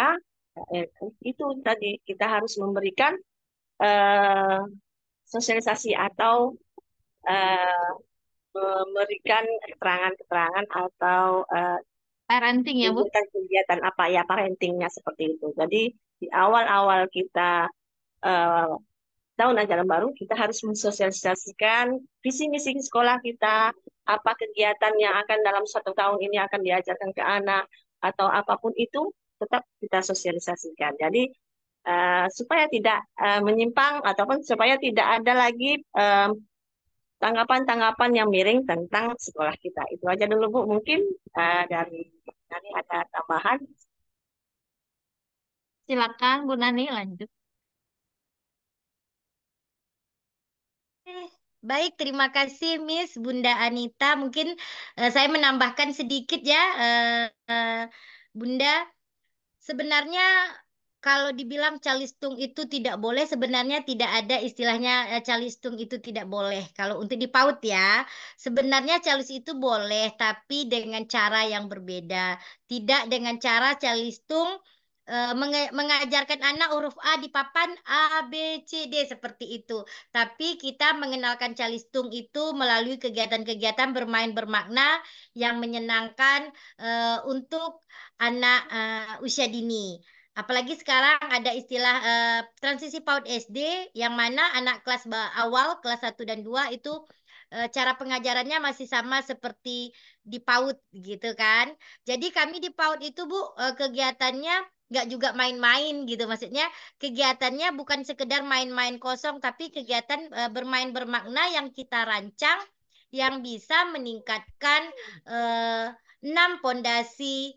Itu tadi kita harus memberikan eh, sosialisasi atau eh, memberikan keterangan-keterangan atau Parenting ya, Bu? kegiatan apa ya parentingnya seperti itu. Jadi di awal-awal kita eh, tahun ajaran baru kita harus mensosialisasikan visi misi sekolah kita, apa kegiatan yang akan dalam 1 tahun ini akan diajarkan ke anak atau apapun itu tetap kita sosialisasikan. Jadi supaya tidak menyimpang ataupun supaya tidak ada lagi tanggapan-tanggapan yang miring tentang sekolah kita. Itu aja dulu Bu. Mungkin dari ada tambahan. Silakan Bu Nani lanjut. Baik, terima kasih Miss Bunda Anita. Mungkin saya menambahkan sedikit ya, Bunda. Sebenarnya kalau dibilang calistung itu tidak boleh, sebenarnya tidak ada istilahnya calistung itu tidak boleh. Kalau untuk di PAUD ya, sebenarnya calis itu boleh, tapi dengan cara yang berbeda. Tidak dengan cara calistung mengajarkan anak huruf A di papan A, B, C, D seperti itu. Tapi kita mengenalkan calistung itu melalui kegiatan-kegiatan bermain bermakna yang menyenangkan untuk anak usia dini. Apalagi sekarang ada istilah transisi PAUD SD yang mana anak kelas awal, kelas 1 dan 2 itu cara pengajarannya masih sama seperti di PAUD gitu kan. Jadi kami di PAUD itu Bu kegiatannya nggak juga main-main gitu. Maksudnya kegiatannya bukan sekedar main-main kosong tapi kegiatan bermain bermakna yang kita rancang yang bisa meningkatkan 6 pondasi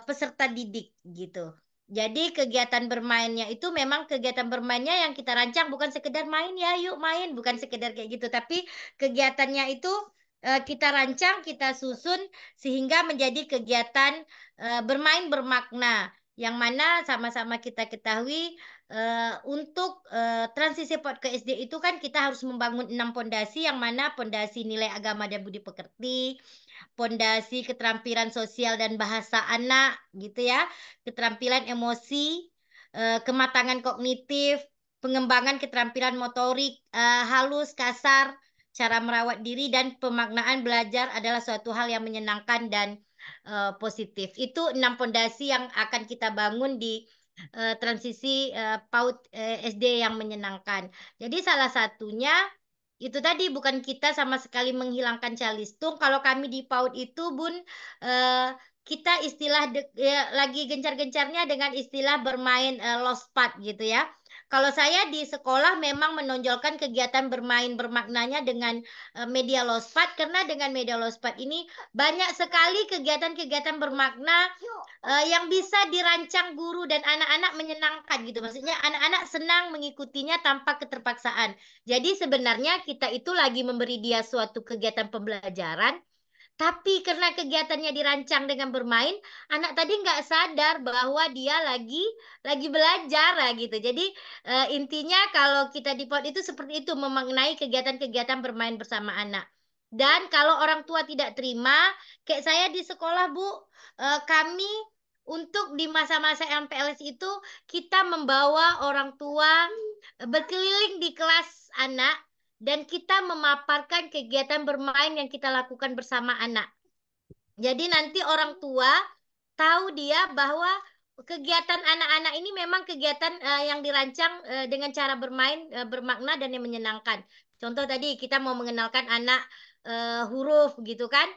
peserta didik gitu. Jadi kegiatan bermainnya itu memang kegiatan bermainnya yang kita rancang bukan sekedar main ya yuk main, bukan sekedar kayak gitu, tapi kegiatannya itu kita rancang, kita susun sehingga menjadi kegiatan bermain bermakna yang mana sama-sama kita ketahui untuk transisi PAUD ke SD itu kan kita harus membangun 6 pondasi yang mana pondasi nilai agama dan budi pekerti, pondasi keterampilan sosial dan bahasa anak gitu ya, keterampilan emosi, kematangan kognitif, pengembangan keterampilan motorik halus, kasar, cara merawat diri dan pemaknaan belajar adalah suatu hal yang menyenangkan dan positif. Itu 6 pondasi yang akan kita bangun di transisi PAUD SD yang menyenangkan. Jadi salah satunya itu tadi bukan kita sama sekali menghilangkan calistung. Kalau kami di PAUD itu, Bun, kita istilah lagi gencar-gencarnya dengan istilah bermain lost part gitu ya. Kalau saya di sekolah memang menonjolkan kegiatan bermain bermaknanya dengan media lost part karena dengan media lost part ini banyak sekali kegiatan-kegiatan bermakna yang bisa dirancang guru dan anak-anak menyenangkan gitu. Maksudnya anak-anak senang mengikutinya tanpa keterpaksaan. Jadi sebenarnya kita itu lagi memberi dia suatu kegiatan pembelajaran, tapi karena kegiatannya dirancang dengan bermain, anak tadi nggak sadar bahwa dia lagi belajar lah gitu. Jadi intinya kalau kita di PAUD itu seperti itu, memaknai kegiatan-kegiatan bermain bersama anak. Dan kalau orang tua tidak terima, kayak saya di sekolah Bu, kami untuk di masa-masa MPLS itu kita membawa orang tua berkeliling di kelas anak dan kita memaparkan kegiatan bermain yang kita lakukan bersama anak. Jadi nanti orang tua tahu dia bahwa kegiatan anak-anak ini memang kegiatan yang dirancang dengan cara bermain bermakna dan yang menyenangkan. Contoh tadi kita mau mengenalkan anak huruf gitu kan.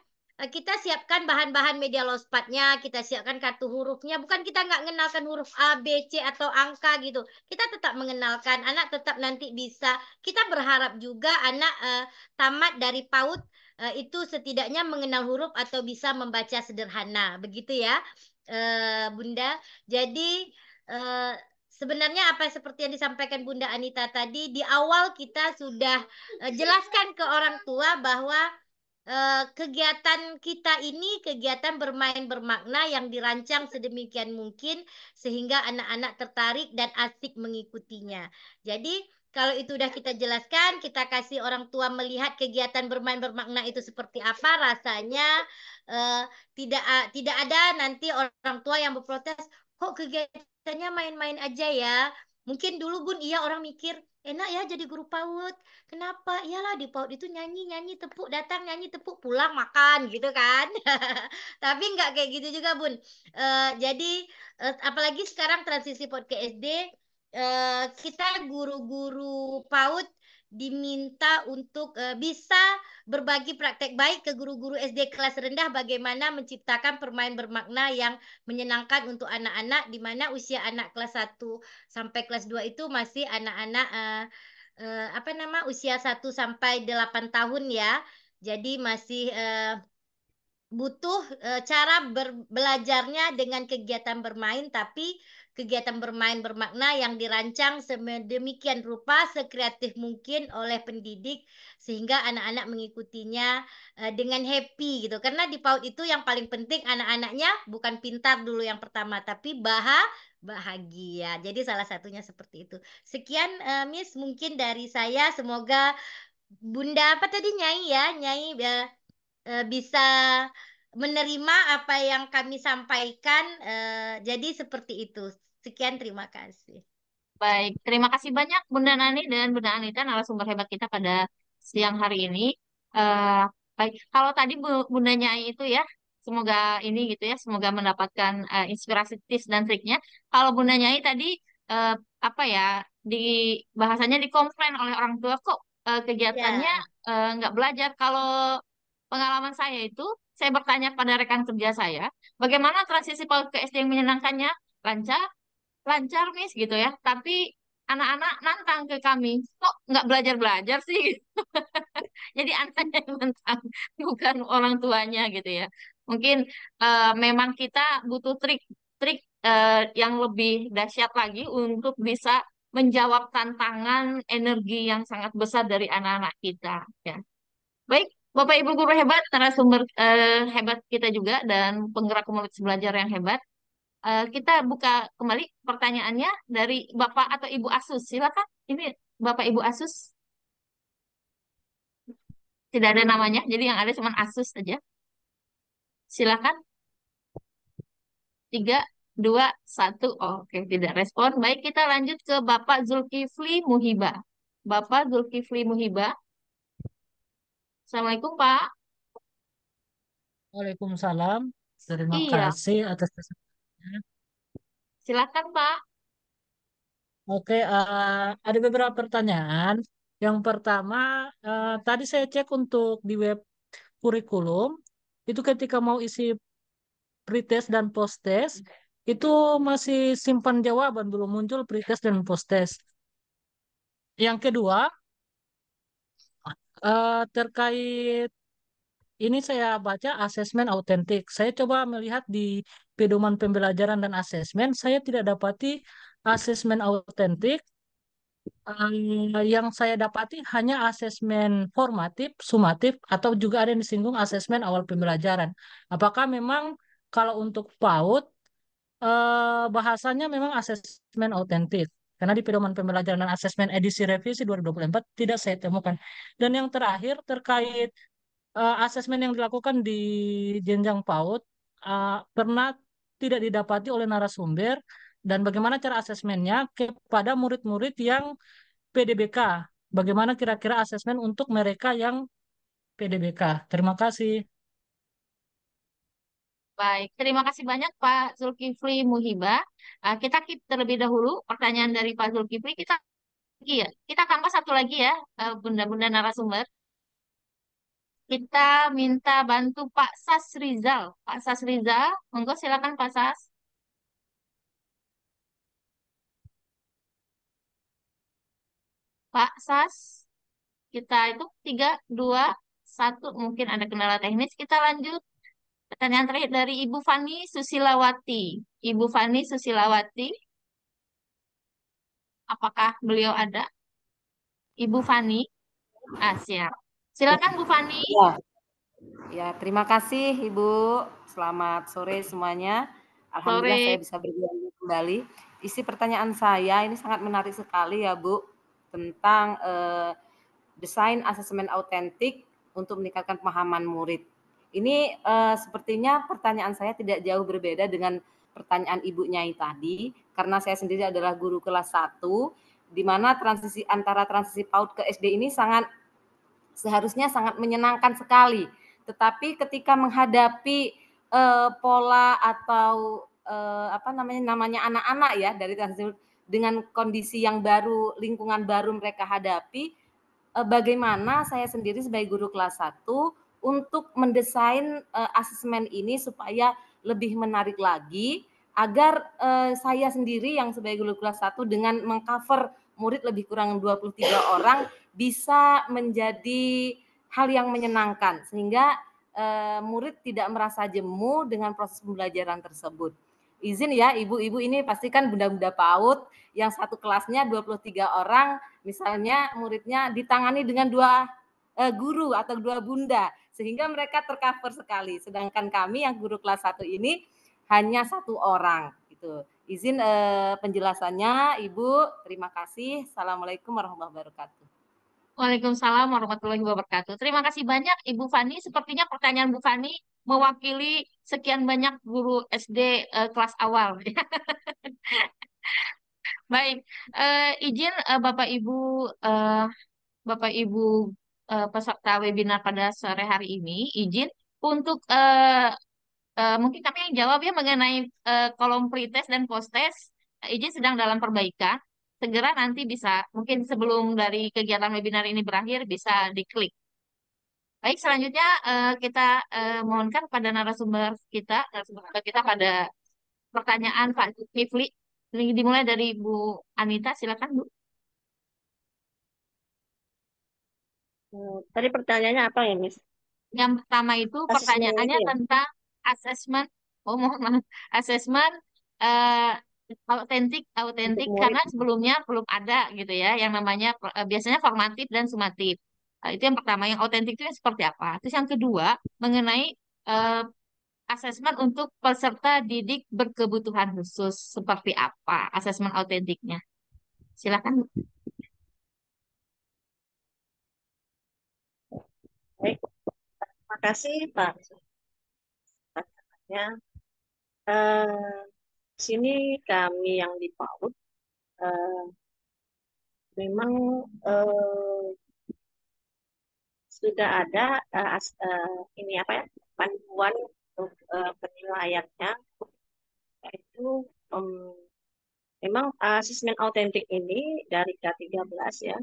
kita siapkan bahan-bahan media lospatnya, kita siapkan kartu hurufnya. Bukan kita nggak mengenalkan huruf A, B, C atau angka gitu. Kita tetap mengenalkan, anak tetap nanti bisa. Kita berharap juga anak tamat dari PAUD itu setidaknya mengenal huruf atau bisa membaca sederhana. Begitu ya, Bunda. Jadi sebenarnya apa seperti yang disampaikan Bunda Anita tadi, di awal kita sudah jelaskan ke orang tua bahwa kegiatan kita ini kegiatan bermain bermakna yang dirancang sedemikian mungkin sehingga anak-anak tertarik dan asik mengikutinya. Jadi kalau itu udah kita jelaskan, kita kasih orang tua melihat kegiatan bermain bermakna itu seperti apa rasanya, tidak ada nanti orang tua yang berprotes, kok kegiatannya main-main aja ya. Mungkin dulu Bun, iya orang mikir enak ya jadi guru PAUD. Kenapa? Iyalah di PAUD itu nyanyi tepuk, datang nyanyi tepuk, pulang makan gitu kan. Tapi nggak kayak gitu juga Bun. Jadi apalagi sekarang transisi PAUD ke SD, kita guru-guru PAUD diminta untuk bisa berbagi praktek baik ke guru-guru SD kelas rendah bagaimana menciptakan permainan bermakna yang menyenangkan untuk anak-anak di mana usia anak kelas 1 sampai kelas 2 itu masih anak-anak apa nama usia 1 sampai 8 tahun ya. Jadi masih butuh cara belajarnya dengan kegiatan bermain, tapi kegiatan bermain bermakna yang dirancang sedemikian rupa, sekreatif mungkin oleh pendidik sehingga anak-anak mengikutinya dengan happy gitu. Karena di PAUD itu yang paling penting anak-anaknya bukan pintar dulu yang pertama, tapi bahagia. Jadi salah satunya seperti itu. Sekian Miss mungkin dari saya. Semoga Bunda apa tadi Nyai ya, Nyai bisa menerima apa yang kami sampaikan. Jadi seperti itu. Sekian, terima kasih. Baik, terima kasih banyak Bunda Nani dan Bunda Anita narasumber hebat kita pada siang hari ini. Eh, Baik, kalau tadi Bunda Nyai itu ya, semoga ini gitu ya, semoga mendapatkan inspirasi tips dan triknya. Kalau Bunda Nyai tadi eh, apa ya, di bahasanya dikomplain oleh orang tua kok kegiatannya Ya, nggak belajar. Kalau pengalaman saya itu, saya bertanya pada rekan kerja saya, bagaimana transisi PAUD ke SD yang menyenangkannya? Lancar, lancar Miss gitu ya, tapi anak-anak nantang ke kami, kok nggak belajar-belajar sih? Jadi anaknya yang nantang, bukan orang tuanya gitu ya. Mungkin memang kita butuh trik-trik yang lebih dahsyat lagi untuk bisa menjawab tantangan energi yang sangat besar dari anak-anak kita ya. Baik, Bapak Ibu guru hebat, narasumber hebat kita juga dan penggerak komunitas belajar yang hebat. Kita buka kembali pertanyaannya dari Bapak atau Ibu Asus. Silakan. Ini Bapak Ibu Asus. Tidak ada namanya, jadi yang ada cuma Asus saja. Silakan. 3, 2, 1. Oke, tidak respon. Baik, kita lanjut ke Bapak Zulkifli Muhiba. Bapak Zulkifli Muhiba. Assalamualaikum, Pak. Waalaikumsalam. Terima Iya, kasih atas kesempatannya. silakan, Pak. Oke, ada beberapa pertanyaan. Yang pertama, tadi saya cek untuk di web kurikulum, itu ketika mau isi pretest dan posttest, itu masih simpan jawaban, belum muncul pretest dan posttest. Yang kedua, terkait ini saya baca asesmen autentik. Saya coba melihat di pedoman pembelajaran dan asesmen, saya tidak dapati asesmen autentik. Yang saya dapati hanya asesmen formatif, sumatif, atau juga ada yang disinggung asesmen awal pembelajaran. Apakah memang kalau untuk PAUD bahasanya memang asesmen autentik? Karena di pedoman pembelajaran dan asesmen edisi revisi 2024 tidak saya temukan. Dan yang terakhir terkait asesmen yang dilakukan di jenjang PAUD pernah tidak didapati oleh narasumber dan bagaimana cara asesmennya kepada murid-murid yang PDBK. Bagaimana kira-kira asesmen untuk mereka yang PDBK? Terima kasih. Baik, terima kasih banyak Pak Zulkifli Muhiba. Kita keep terlebih dahulu pertanyaan dari Pak Zulkifli. Kita tambah satu lagi ya, bunda-bunda narasumber. kita minta bantu Pak Sas Rizal. Pak Sas Rizal, monggo silakan Pak Sas. Pak Sas, kita itu 3, 2, 1. Mungkin ada kendala teknis. Kita lanjut. Pertanyaan terakhir dari Ibu Fani Susilawati. Ibu Fani Susilawati, apakah beliau ada? Ibu Fani? Ah, siap. Silakan Bu Fani. Ya, ya, terima kasih Ibu. Selamat sore semuanya. Alhamdulillah Sore. saya bisa bergabung kembali. Isi pertanyaan saya ini sangat menarik sekali ya Bu, tentang desain asesmen autentik untuk meningkatkan pemahaman murid. Ini sepertinya pertanyaan saya tidak jauh berbeda dengan pertanyaan Ibu Nyai tadi, karena saya sendiri adalah guru kelas 1, di mana transisi PAUD ke SD ini seharusnya sangat menyenangkan sekali. Tetapi ketika menghadapi pola atau namanya anak-anak ya dari transisi dengan kondisi yang baru, lingkungan baru mereka hadapi, bagaimana saya sendiri sebagai guru kelas 1 untuk mendesain asesmen ini supaya lebih menarik lagi agar saya sendiri yang sebagai guru kelas 1 dengan mengcover murid lebih kurang 23 orang bisa menjadi hal yang menyenangkan sehingga murid tidak merasa jemu dengan proses pembelajaran tersebut. Izin ya Ibu-ibu, ini pastikan bunda-bunda PAUD yang satu kelasnya 23 orang, misalnya muridnya ditangani dengan 2 guru atau 2 bunda, sehingga mereka tercover sekali. Sedangkan kami yang guru kelas 1 ini hanya 1 orang. Gitu. Izin penjelasannya Ibu, terima kasih. Assalamualaikum warahmatullahi wabarakatuh. Waalaikumsalam warahmatullahi wabarakatuh. Terima kasih banyak Ibu Fani. Sepertinya pertanyaan Bu Fani mewakili sekian banyak guru SD kelas awal. Baik, izin Bapak Ibu peserta webinar pada sore hari ini, izin untuk mungkin kami yang jawab ya mengenai kolom pretest dan posttest. Izin sedang dalam perbaikan. Segera nanti bisa, mungkin sebelum dari kegiatan webinar ini berakhir, bisa diklik. Baik, selanjutnya kita mohonkan pada narasumber kita pada pertanyaan Pak Kifli. Ini dimulai dari Bu Anita, silakan Bu. Tadi pertanyaannya apa ya, Miss? Yang pertama itu Asesmen pertanyaannya itu ya? tentang asesmen, mohon maaf, asesmen eh, autentik Untuk murid. karena sebelumnya belum ada gitu ya, yang namanya biasanya formatif dan sumatif. Itu yang pertama, yang autentik itu seperti apa? Terus yang kedua mengenai eh, asesmen untuk peserta didik berkebutuhan khusus seperti apa asesmen autentiknya? Silakan Bu. Baik, terima kasih Pak. Ya, sini kami yang di PAUD memang sudah ada ini apa ya, panduan untuk penilaiannya, yaitu memang asesmen autentik ini dari K13 ya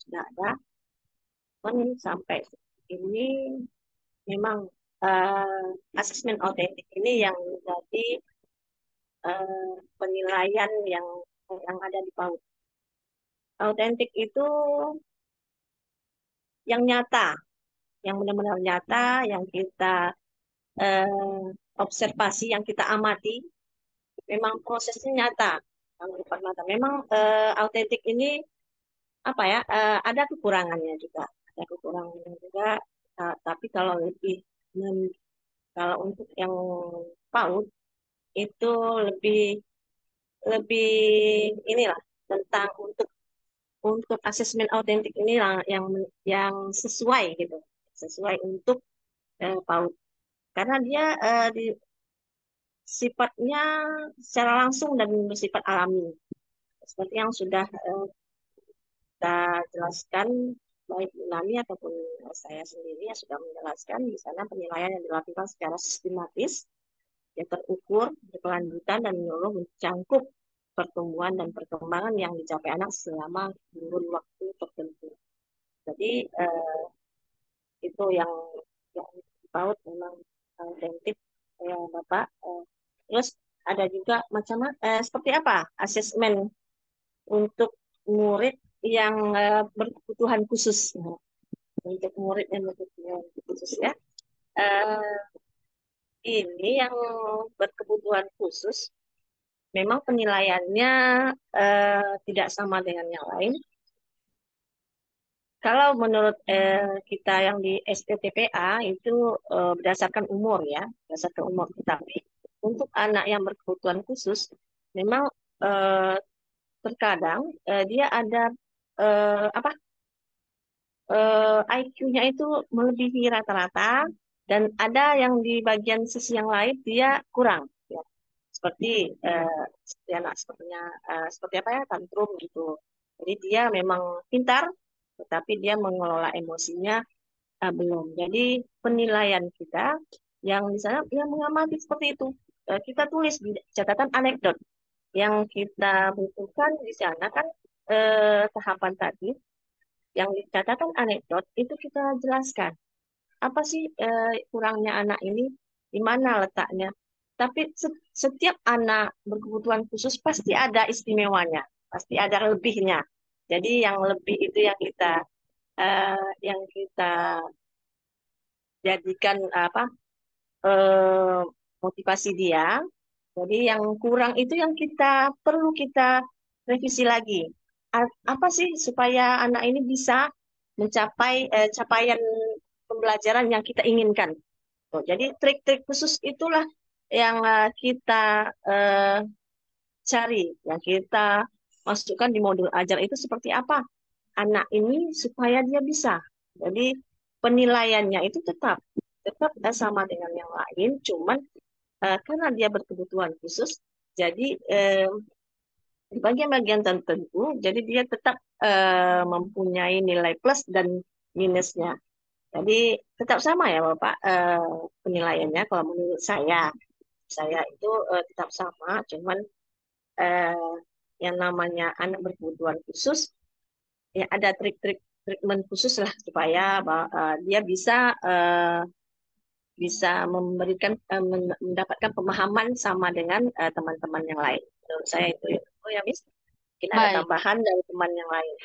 sudah ada, sampai ini memang asesmen autentik ini yang menjadi penilaian yang ada di PAUD. Autentik itu yang nyata, yang benar-benar nyata, yang kita observasi, yang kita amati, memang prosesnya nyata. Memang autentik ini apa ya? Ada kekurangannya juga, tapi kalau untuk yang PAUD itu lebih inilah tentang untuk asesmen autentik ini yang sesuai gitu, sesuai untuk PAUD, karena dia sifatnya secara langsung dan bersifat alami, seperti yang sudah kita jelaskan, baik Nami ataupun saya sendiri yang sudah menjelaskan. Di sana penilaian yang dilakukan secara sistematis, yang terukur, berkelanjutan, dan menyeluruh mencakup pertumbuhan dan perkembangan yang dicapai anak selama kurun waktu tertentu. Jadi itu yang PAUD memang autentik ya Bapak. Terus ada juga seperti apa asesmen untuk murid yang berkebutuhan khusus. Nah, untuk murid yang berkebutuhan khusus ya. Eh, ini yang berkebutuhan khusus memang penilaiannya tidak sama dengan yang lain. Kalau menurut kita yang di STTPA itu berdasarkan umur ya, berdasarkan umur. Tetapi untuk anak yang berkebutuhan khusus, memang terkadang dia ada apa IQ-nya itu melebihi rata-rata dan ada yang di bagian sisi yang lain dia kurang. Ya. Seperti anak seperti apa ya tantrum gitu. Jadi dia memang pintar, tetapi dia mengelola emosinya belum. Jadi penilaian kita yang di sana yang mengamati seperti itu. Kita tulis di catatan anekdot yang kita butuhkan di sana kan tahapan tadi yang di catatan anekdot itu kita jelaskan apa sih kurangnya anak ini, di mana letaknya. Tapi setiap anak berkebutuhan khusus pasti ada istimewanya, pasti ada lebihnya. Jadi yang lebih itu yang kita jadikan apa motivasi dia. Jadi yang kurang itu yang perlu kita revisi lagi. Apa sih supaya anak ini bisa mencapai capaian pembelajaran yang kita inginkan. Tuh, jadi trik-trik khusus itulah yang kita cari, yang kita masukkan di modul ajar itu seperti apa anak ini supaya dia bisa. Jadi penilaiannya itu tetap sama dengan yang lain, cuman karena dia berkebutuhan khusus, jadi di bagian-bagian tertentu, jadi dia tetap mempunyai nilai plus dan minusnya. Jadi tetap sama ya Bapak penilaiannya. Kalau menurut saya itu tetap sama, cuman yang namanya anak berkebutuhan khusus, ya ada treatment khusus lah supaya dia bisa mendapatkan pemahaman sama dengan teman-teman yang lain. Menurut saya itu. Oh ya, Miss, mungkin ada Baik. tambahan dari teman yang lain.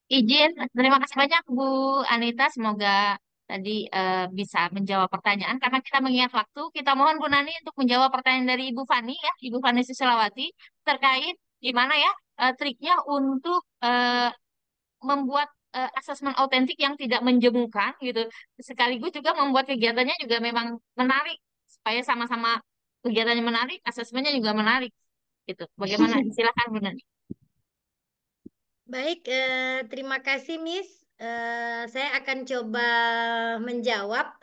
Izin, terima kasih banyak Bu Anita. Semoga tadi bisa menjawab pertanyaan. Karena kita mengingat waktu, kita mohon Bu Nani untuk menjawab pertanyaan dari Ibu Fani ya, Ibu Fani Susilawati terkait gimana ya triknya untuk membuat asesmen autentik yang tidak menjemukan gitu. Sekaligus juga membuat kegiatannya juga memang menarik supaya sama-sama kegiatannya menarik, asesmennya juga menarik gitu. Bagaimana? Silakan Bu Nani. Baik, terima kasih Miss. Saya akan coba menjawab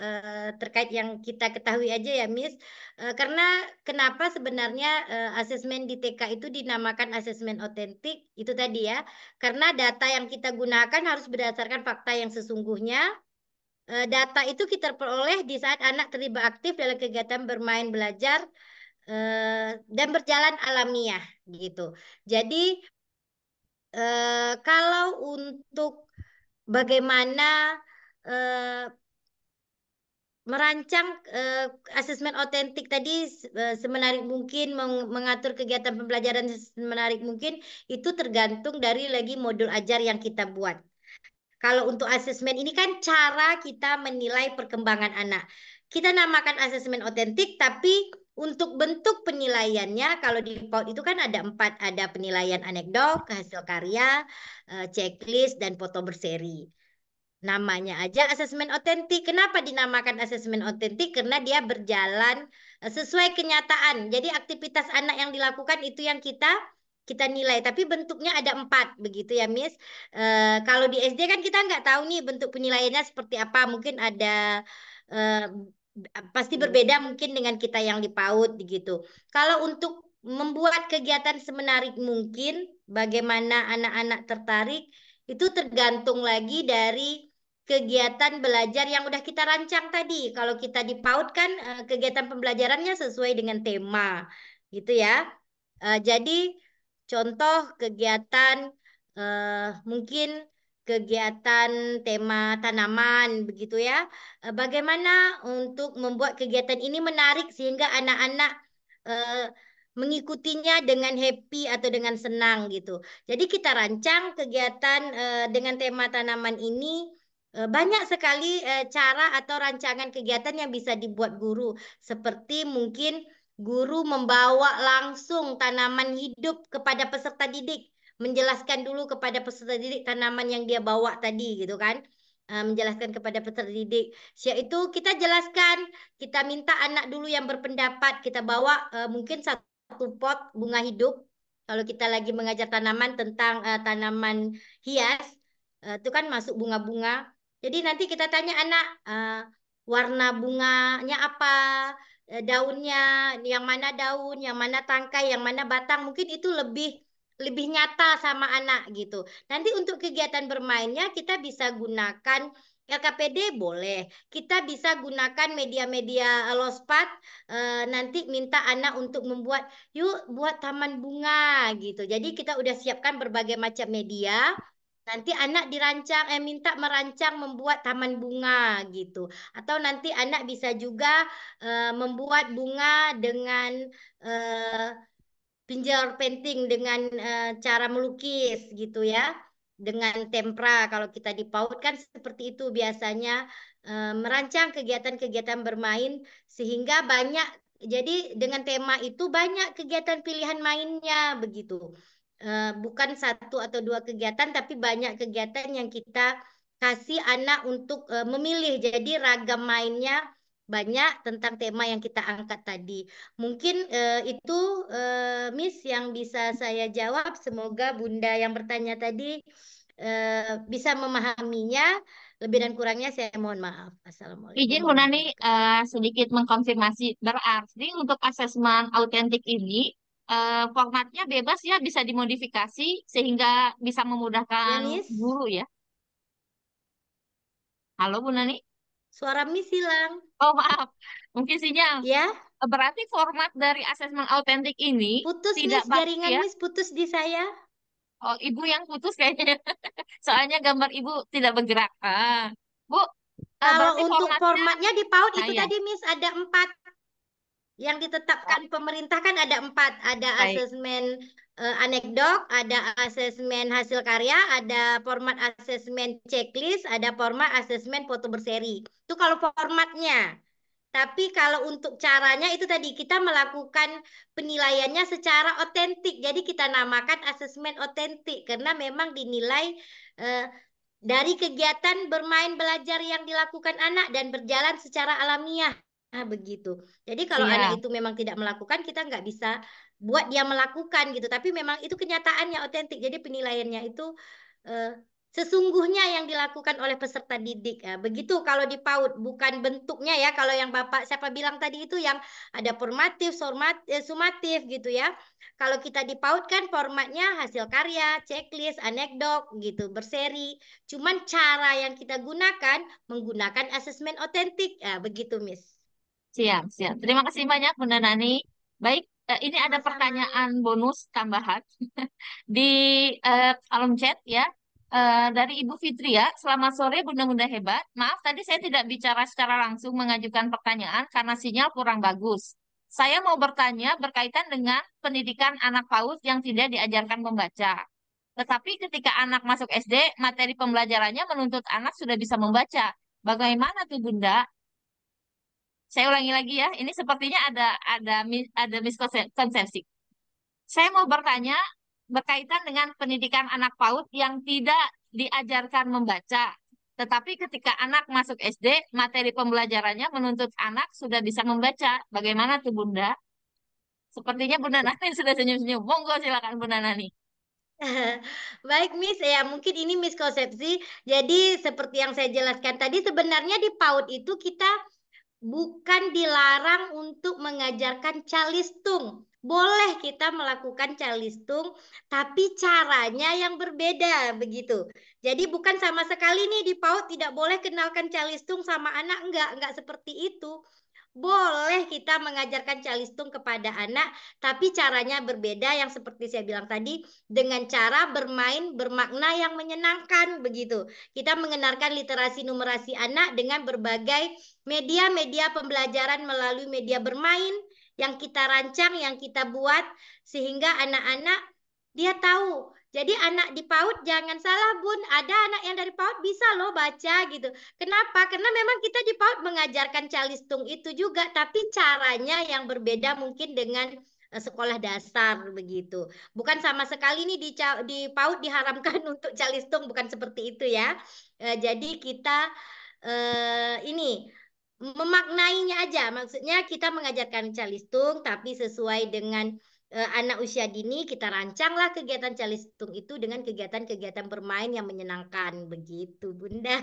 terkait yang kita ketahui aja ya Miss. Karena kenapa sebenarnya asesmen di TK itu dinamakan asesmen otentik itu tadi ya. Karena data yang kita gunakan harus berdasarkan fakta yang sesungguhnya. Data itu kita peroleh di saat anak terlibat aktif dalam kegiatan bermain belajar dan berjalan alamiah gitu. Jadi kalau untuk bagaimana merancang asesmen otentik tadi semenarik mungkin mengatur kegiatan pembelajaran semenarik mungkin itu tergantung dari lagi modul ajar yang kita buat. Kalau untuk asesmen ini kan cara kita menilai perkembangan anak. Kita namakan asesmen otentik, tapi untuk bentuk penilaiannya, kalau di PAUD itu kan ada 4, ada penilaian anekdot, hasil karya, checklist, dan foto berseri. Namanya aja asesmen otentik. Kenapa dinamakan asesmen otentik? Karena dia berjalan sesuai kenyataan. Jadi aktivitas anak yang dilakukan itu yang kita nilai. Tapi bentuknya ada 4 begitu ya Miss. Kalau di SD kan kita nggak tahu nih bentuk penilaiannya seperti apa. Mungkin ada pasti berbeda mungkin dengan kita yang di PAUD gitu. Kalau untuk membuat kegiatan semenarik mungkin, bagaimana anak-anak tertarik, itu tergantung lagi dari kegiatan belajar yang udah kita rancang tadi. Kalau kita di PAUD kan kegiatan pembelajarannya sesuai dengan tema gitu ya. Jadi contoh kegiatan mungkin kegiatan tema tanaman begitu ya. Bagaimana untuk membuat kegiatan ini menarik sehingga anak-anak eh, mengikutinya dengan happy atau dengan senang gitu. Jadi kita rancang kegiatan dengan tema tanaman ini. Banyak sekali cara atau rancangan kegiatan yang bisa dibuat guru, seperti mungkin guru membawa langsung tanaman hidup kepada peserta didik, menjelaskan dulu kepada peserta didik tanaman yang dia bawa tadi gitu kan. Menjelaskan kepada peserta didik. Setelah itu kita jelaskan, kita minta anak dulu yang berpendapat, kita bawa mungkin satu pot bunga hidup. Kalau kita lagi mengajar tanaman tentang tanaman hias, itu kan masuk bunga-bunga. Jadi nanti kita tanya anak, warna bunganya apa, daunnya, yang mana daun, yang mana tangkai, yang mana batang, mungkin itu lebih nyata sama anak gitu. Nanti untuk kegiatan bermainnya kita bisa gunakan LKPD boleh, kita bisa gunakan media-media lospat. Nanti minta anak untuk membuat, yuk buat taman bunga gitu. Jadi kita udah siapkan berbagai macam media. Nanti anak minta merancang membuat taman bunga gitu. Atau nanti anak bisa juga membuat bunga dengan uh, pinjal painting, dengan cara melukis gitu ya. Dengan tempera, kalau kita di PAUD kan seperti itu biasanya, merancang kegiatan-kegiatan bermain sehingga banyak. Jadi dengan tema itu banyak kegiatan pilihan mainnya begitu. Bukan satu atau dua kegiatan, tapi banyak kegiatan yang kita kasih anak untuk memilih. Jadi ragam mainnya banyak tentang tema yang kita angkat tadi. Mungkin itu Miss yang bisa saya jawab. Semoga Bunda yang bertanya tadi bisa memahaminya. Lebih dan kurangnya saya mohon maaf. Assalamualaikum Izin Bu Nani warahmatullahi wabarakatuh. sedikit mengkonfirmasi. Berarti untuk asesmen autentik ini formatnya bebas ya, bisa dimodifikasi sehingga bisa Ya, memudahkan Miss. guru ya. Halo Bu Nani. Suara Miss hilang. Oh maaf, mungkin sinyal. Ya, Berarti format dari asesmen autentik ini putus tidak Miss. baku Jaringan ya. Miss putus di saya. Oh, Ibu yang putus kayaknya. Soalnya gambar Ibu tidak bergerak. Bu, Kalau berarti untuk formatnya di PAUD nah itu ya, tadi Miss ada 4. Yang ditetapkan pemerintah kan ada 4. Ada baik. asesmen anekdot, ada asesmen hasil karya, ada format asesmen checklist, ada format asesmen foto berseri. Itu kalau formatnya. Tapi kalau untuk caranya itu tadi kita melakukan penilaiannya secara otentik. Jadi kita namakan asesmen otentik karena memang dinilai eh, dari kegiatan bermain belajar yang dilakukan anak dan berjalan secara alamiah. Nah, begitu. Jadi kalau anak Siap. itu memang tidak melakukan, kita nggak bisa buat dia melakukan gitu. Tapi memang itu kenyataannya otentik. Jadi penilaiannya itu eh, sesungguhnya yang dilakukan oleh peserta didik. Nah, begitu kalau di PAUD, bukan bentuknya ya. Kalau yang Bapak siapa bilang tadi itu yang ada formatif, sumatif gitu ya. Kalau kita di PAUD kan formatnya hasil karya, checklist, anekdot gitu, berseri. Cuman cara yang kita gunakan menggunakan asesmen otentik. Nah, begitu, Miss. Siap, siap. Terima kasih banyak Bunda Nani. Baik, ini ada Sama-sama. pertanyaan bonus tambahan di kolom chat ya. Dari Ibu Fitria, selamat sore Bunda-Bunda hebat. Maaf tadi saya tidak bicara secara langsung mengajukan pertanyaan karena sinyal kurang bagus. Saya mau bertanya berkaitan dengan pendidikan anak PAUD yang tidak diajarkan membaca. Tetapi ketika anak masuk SD, materi pembelajarannya menuntut anak sudah bisa membaca. Bagaimana tuh Bunda? Saya ulangi lagi ya, ini sepertinya ada miskonsepsi. Saya mau bertanya berkaitan dengan pendidikan anak PAUD yang tidak diajarkan membaca. Tetapi ketika anak masuk SD, materi pembelajarannya menuntut anak sudah bisa membaca. Bagaimana tuh Bunda? Sepertinya Bunda Nani sudah senyum-senyum. Monggo silakan Bunda Nani. Baik, Miss. Ya, mungkin ini miskonsepsi. Jadi, seperti yang saya jelaskan tadi, sebenarnya di PAUD itu kita bukan dilarang untuk mengajarkan calistung. Boleh kita melakukan calistung, tapi caranya yang berbeda begitu. Jadi bukan sama sekali nih di PAUD tidak boleh kenalkan calistung sama anak, enggak seperti itu. boleh kita mengajarkan calistung kepada anak, tapi caranya berbeda yang seperti saya bilang tadi, dengan cara bermain bermakna yang menyenangkan begitu. Kita mengenalkan literasi numerasi anak dengan berbagai media-media pembelajaran melalui media bermain yang kita rancang, yang kita buat, sehingga anak-anak dia tahu. Jadi anak di PAUD jangan salah Bun, ada anak yang dari PAUD bisa loh baca gitu. Kenapa? Karena memang kita di PAUD mengajarkan calistung itu juga, tapi caranya yang berbeda mungkin dengan sekolah dasar begitu. Bukan sama sekali nih di PAUD diharamkan untuk calistung, bukan seperti itu ya. Jadi kita ini memaknainya aja. Maksudnya kita mengajarkan calistung tapi sesuai dengan anak usia dini kita rancanglah kegiatan calistung itu dengan kegiatan-kegiatan bermain yang menyenangkan begitu, Bunda.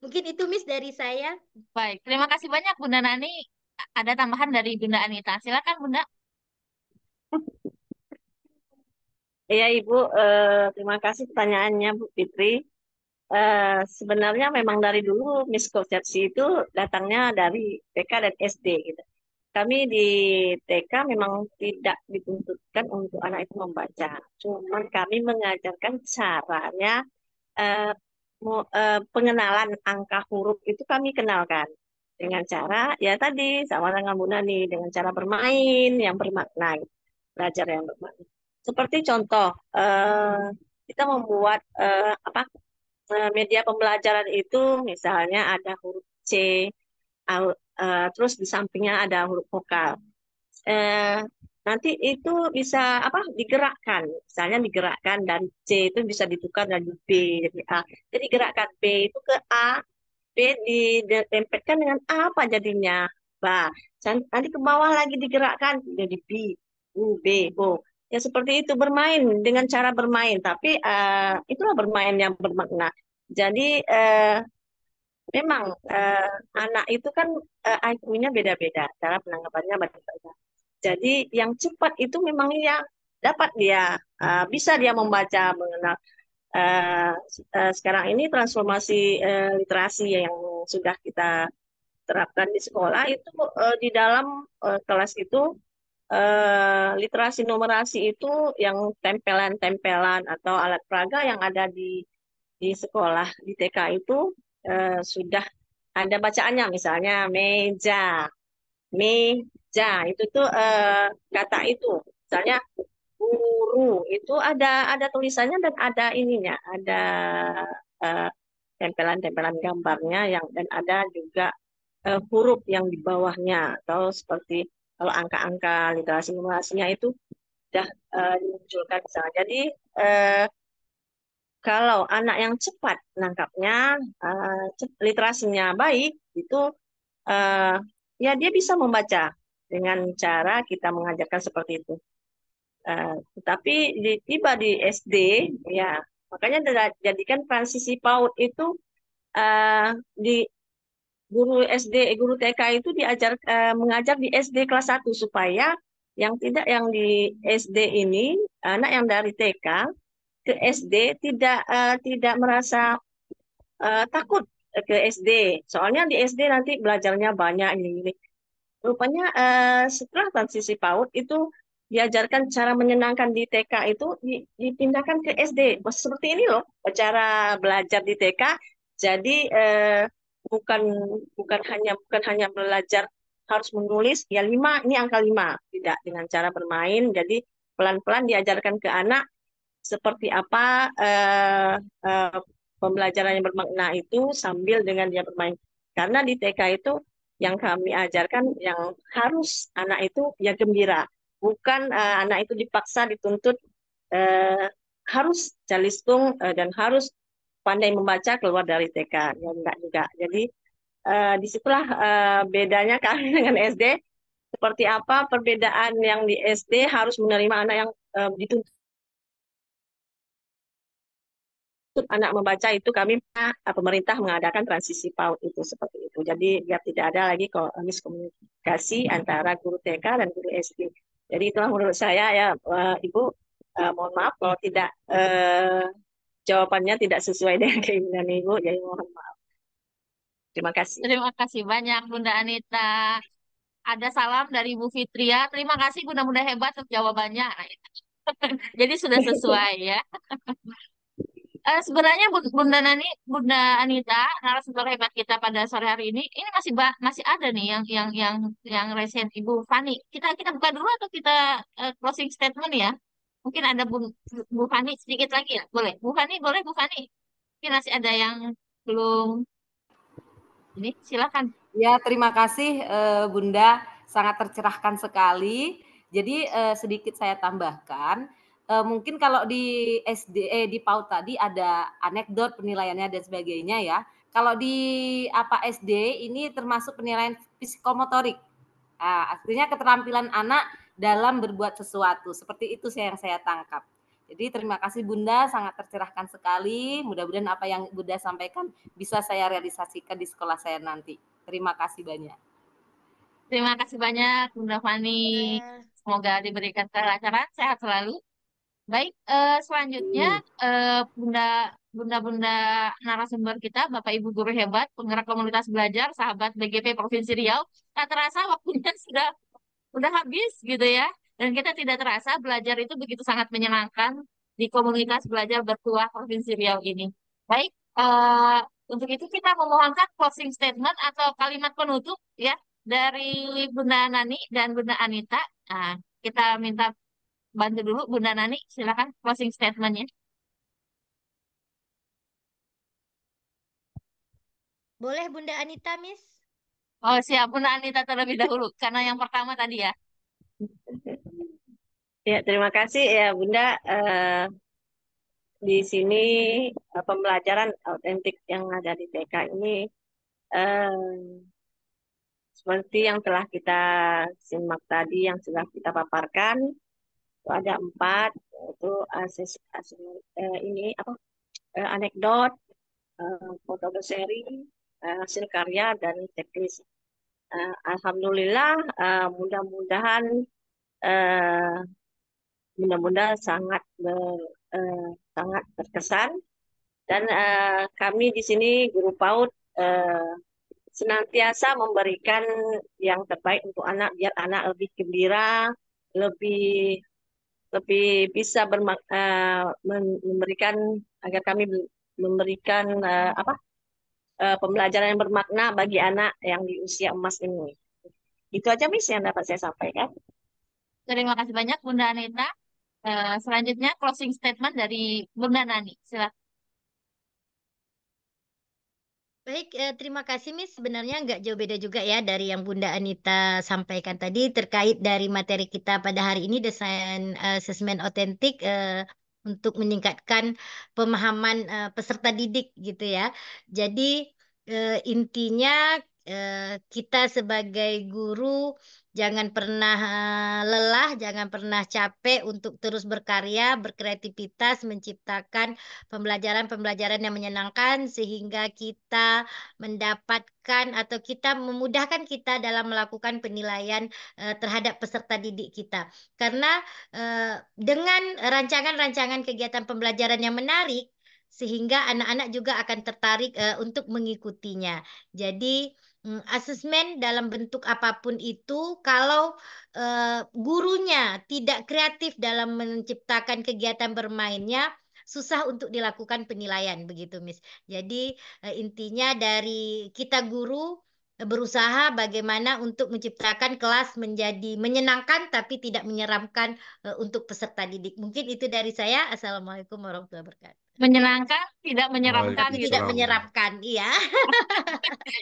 Mungkin itu Miss dari saya. Baik, terima kasih banyak Bunda Nani. Ada tambahan dari Bunda Anita. Silakan Bunda. Iya Ibu, terima kasih pertanyaannya Bu Fitri. Sebenarnya memang dari dulu miskonsepsi itu datangnya dari TK dan SD gitu. Kami di TK memang tidak dituntutkan untuk anak itu membaca. Cuman kami mengajarkan caranya eh, pengenalan angka huruf itu kami kenalkan dengan cara ya tadi sama dengan Bu Nani dengan cara bermain yang bermakna, belajar yang bermakna. Seperti contoh kita membuat media pembelajaran itu misalnya ada huruf C, terus di sampingnya ada huruf vokal. Eh, Nanti itu bisa digerakkan, misalnya digerakkan dan C itu bisa ditukar jadi B jadi A. Jadi gerakan B itu ke A, B ditempelkan dengan A apa jadinya? Bah, nanti ke bawah lagi digerakkan jadi B, U, B, O. Ya seperti itu bermain dengan cara bermain, tapi itulah bermain yang bermakna. Jadi memang anak itu kan IQ-nya beda-beda, cara penangkapannya beda-beda. Jadi yang cepat itu memang ya dapat dia bisa dia membaca mengenal. eh, Sekarang ini transformasi literasi yang sudah kita terapkan di sekolah itu di dalam kelas itu literasi numerasi itu yang tempelan-tempelan atau alat peraga yang ada di sekolah di TK itu sudah ada bacaannya misalnya meja, meja itu tuh kata itu misalnya guru itu ada tulisannya dan ada ininya, ada eh, tempelan-tempelan gambarnya yang dan ada juga huruf yang di bawahnya atau seperti kalau angka-angka literasi numerasinya itu sudah dimunculkan misalnya. Jadi eh, kalau anak yang cepat nangkapnya, literasinya baik, itu eh, ya dia bisa membaca dengan cara kita mengajarkan seperti itu. Tetapi tiba di SD, ya makanya jadikan transisi PAUD itu di guru SD, guru TK itu mengajar di SD kelas 1 supaya yang di SD ini anak yang dari TK ke SD tidak merasa takut ke SD. Soalnya di SD nanti belajarnya banyak ini. Rupanya setelah transisi PAUD itu diajarkan cara menyenangkan di TK itu dipindahkan ke SD. Seperti ini loh cara belajar di TK. Jadi bukan bukan hanya belajar harus menulis ya 5 ini angka 5 tidak dengan cara bermain. Jadi pelan-pelan diajarkan ke anak seperti apa eh, pembelajaran yang bermakna itu sambil dengan dia bermain. Karena di TK itu yang kami ajarkan yang harus anak itu ya gembira, bukan anak itu dipaksa dituntut eh, harus calistung dan harus pandai membaca keluar dari TK. Ya enggak juga. Jadi disitulah bedanya kami dengan SD. Seperti apa perbedaan yang di SD harus menerima anak yang dituntut anak membaca itu kami pemerintah mengadakan transisi PAUD itu seperti itu. Jadi biar tidak ada lagi miskomunikasi antara guru TK dan guru SD. Jadi itulah menurut saya ya Ibu mohon maaf kalau tidak jawabannya tidak sesuai dengan keinginan Ibu. Jadi mohon maaf. Terima kasih. Terima kasih banyak Bunda Anita. ada salam dari Bu Fitria. Terima kasih Bunda-Bunda hebat untuk jawabannya. Nah, itu. Jadi sudah sesuai ya. Sebenarnya Bunda Nani, Bunda Anita, narasumber hebat kita pada sore hari ini masih ada nih yang resen Ibu Fani. Kita kita buka dulu atau kita closing statement ya? Mungkin ada Bu Fani sedikit lagi ya, boleh? Bu Fani, boleh Bu Fani? Mungkin masih ada yang belum ini, silakan. Ya, terima kasih Bunda, sangat tercerahkan sekali. Jadi sedikit saya tambahkan, mungkin kalau di di PAUD tadi ada anekdot penilaiannya dan sebagainya ya. Kalau di SD ini termasuk penilaian psikomotorik. Artinya keterampilan anak dalam berbuat sesuatu. Seperti itu yang saya tangkap. Jadi terima kasih Bunda, sangat tercerahkan sekali. Mudah-mudahan apa yang Bunda sampaikan bisa saya realisasikan di sekolah saya nanti. Terima kasih banyak. Terima kasih banyak Bunda Fani. Semoga diberikan kelancaran, sehat selalu. Baik, selanjutnya Bunda narasumber kita, Bapak Ibu guru hebat, penggerak komunitas belajar, sahabat BGP Provinsi Riau. Tak terasa waktunya udah habis gitu ya. Dan kita tidak terasa belajar itu begitu sangat menyenangkan di komunitas belajar bertuah Provinsi Riau ini. Baik, untuk itu kita memohonkan closing statement atau kalimat penutup ya dari Bunda Nani dan Bunda Anita. Nah, kita minta bantu dulu Bunda Nani, silakan closing statementnya. Boleh Bunda Anita, Miss? Oh siap, Bunda Anita terlebih dahulu karena yang pertama tadi ya. Ya, terima kasih ya Bunda. Di sini pembelajaran autentik yang ada di TK ini seperti yang telah kita simak tadi, yang sudah kita paparkan, itu ada 4, yaitu anekdot, foto berseri, hasil karya, dan checklist. Alhamdulillah, mudah-mudahan sangat sangat berkesan, dan kami di sini guru PAUD senantiasa memberikan yang terbaik untuk anak, biar anak lebih gembira, lebih bisa memberikan, agar kami memberikan pembelajaran yang bermakna bagi anak yang di usia emas ini. Itu aja Miss yang dapat saya sampaikan. Terima kasih banyak Bunda Anita. Selanjutnya closing statement dari Bunda Nani. Silakan. Baik, terima kasih Miss. Sebenarnya nggak jauh beda juga ya dari yang Bunda Anita sampaikan tadi terkait dari materi kita pada hari ini, desain asesmen otentik untuk meningkatkan pemahaman peserta didik gitu ya. Jadi intinya kita sebagai guru jangan pernah lelah, jangan pernah capek untuk terus berkarya, berkreativitas, menciptakan pembelajaran-pembelajaran yang menyenangkan sehingga kita mendapatkan atau kita memudahkan kita dalam melakukan penilaian terhadap peserta didik kita. Karena dengan rancangan-rancangan kegiatan pembelajaran yang menarik, sehingga anak-anak juga akan tertarik untuk mengikutinya. Jadi asesmen dalam bentuk apapun itu, kalau gurunya tidak kreatif dalam menciptakan kegiatan bermainnya, susah untuk dilakukan penilaian begitu, Miss. Jadi intinya dari kita guru berusaha bagaimana untuk menciptakan kelas menjadi menyenangkan tapi tidak menyeramkan untuk peserta didik. Mungkin itu dari saya. Assalamualaikum warahmatullahi wabarakatuh. Menyenangkan, tidak menyeramkan Tapi gitu. tidak menyeramkan, iya.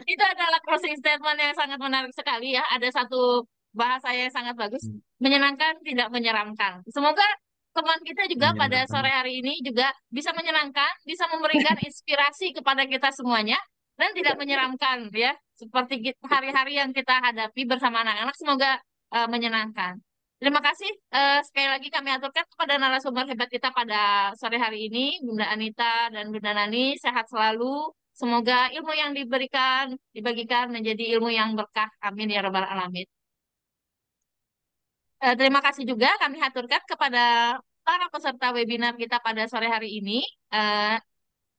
Itu adalah closing statement yang sangat menarik sekali ya. Ada satu bahasa yang sangat bagus. Menyenangkan, tidak menyeramkan. Semoga teman kita juga pada sore hari ini juga bisa menyenangkan, bisa memberikan inspirasi kepada kita semuanya, dan tidak menyeramkan ya. Seperti hari-hari yang kita hadapi bersama anak-anak, semoga menyenangkan. Terima kasih sekali lagi kami aturkan kepada narasumber hebat kita pada sore hari ini, Bunda Anita dan Bunda Nani, sehat selalu. Semoga ilmu yang dibagikan menjadi ilmu yang berkah. Amin ya rabbal alamin. Terima kasih juga kami aturkan kepada para peserta webinar kita pada sore hari ini.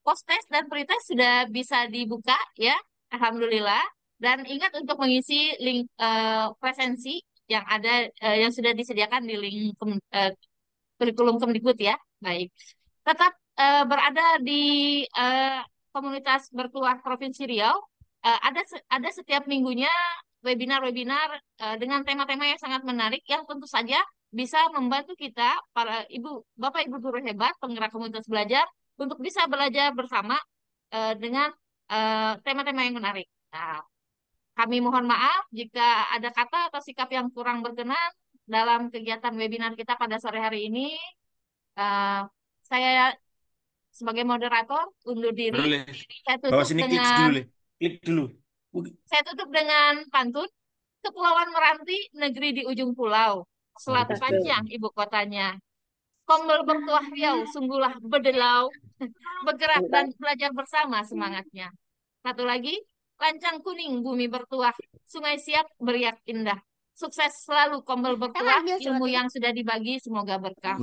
Post-test dan pretest sudah bisa dibuka ya, alhamdulillah. Dan ingat untuk mengisi link presensi yang ada yang sudah disediakan di link kurikulum Kemdikbud ya. Baik. Tetap berada di eh, komunitas bertuah Provinsi Riau. Ada setiap minggunya webinar-webinar dengan tema-tema yang sangat menarik yang tentu saja bisa membantu kita para Bapak Ibu guru hebat penggerak komunitas belajar untuk bisa belajar bersama dengan tema-tema yang menarik. Nah, kami mohon maaf jika ada kata atau sikap yang kurang berkenan dalam kegiatan webinar kita pada sore hari ini. Eh, saya sebagai moderator undur diri. Boleh. Saya Bawah tutup sini klik dengan dulu, Le. Klik dulu. saya tutup dengan pantun. Kepulauan Meranti, negeri di ujung pulau. Selat Panjang, ibu kotanya. Kombel bertuah Riau, sungguhlah bedelau. Bergerak dan belajar bersama semangatnya. Satu lagi, lancang kuning, bumi bertuah. Sungai siap, beriak indah. Sukses selalu Kombel bertuah, ilmu yang sudah dibagi semoga berkah.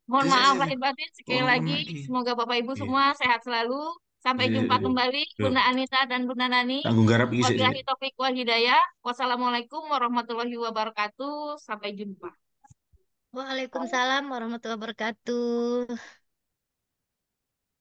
Mohon maaf lahir batin sekali lagi. Semoga Bapak Ibu semua sehat selalu. Sampai jumpa kembali Bunda Anita dan Bunda Nani. Tanggung garap isi. Wabillahi taufiq wal hidayah. Wassalamualaikum warahmatullahi wabarakatuh. Sampai jumpa. Waalaikumsalam warahmatullahi wabarakatuh.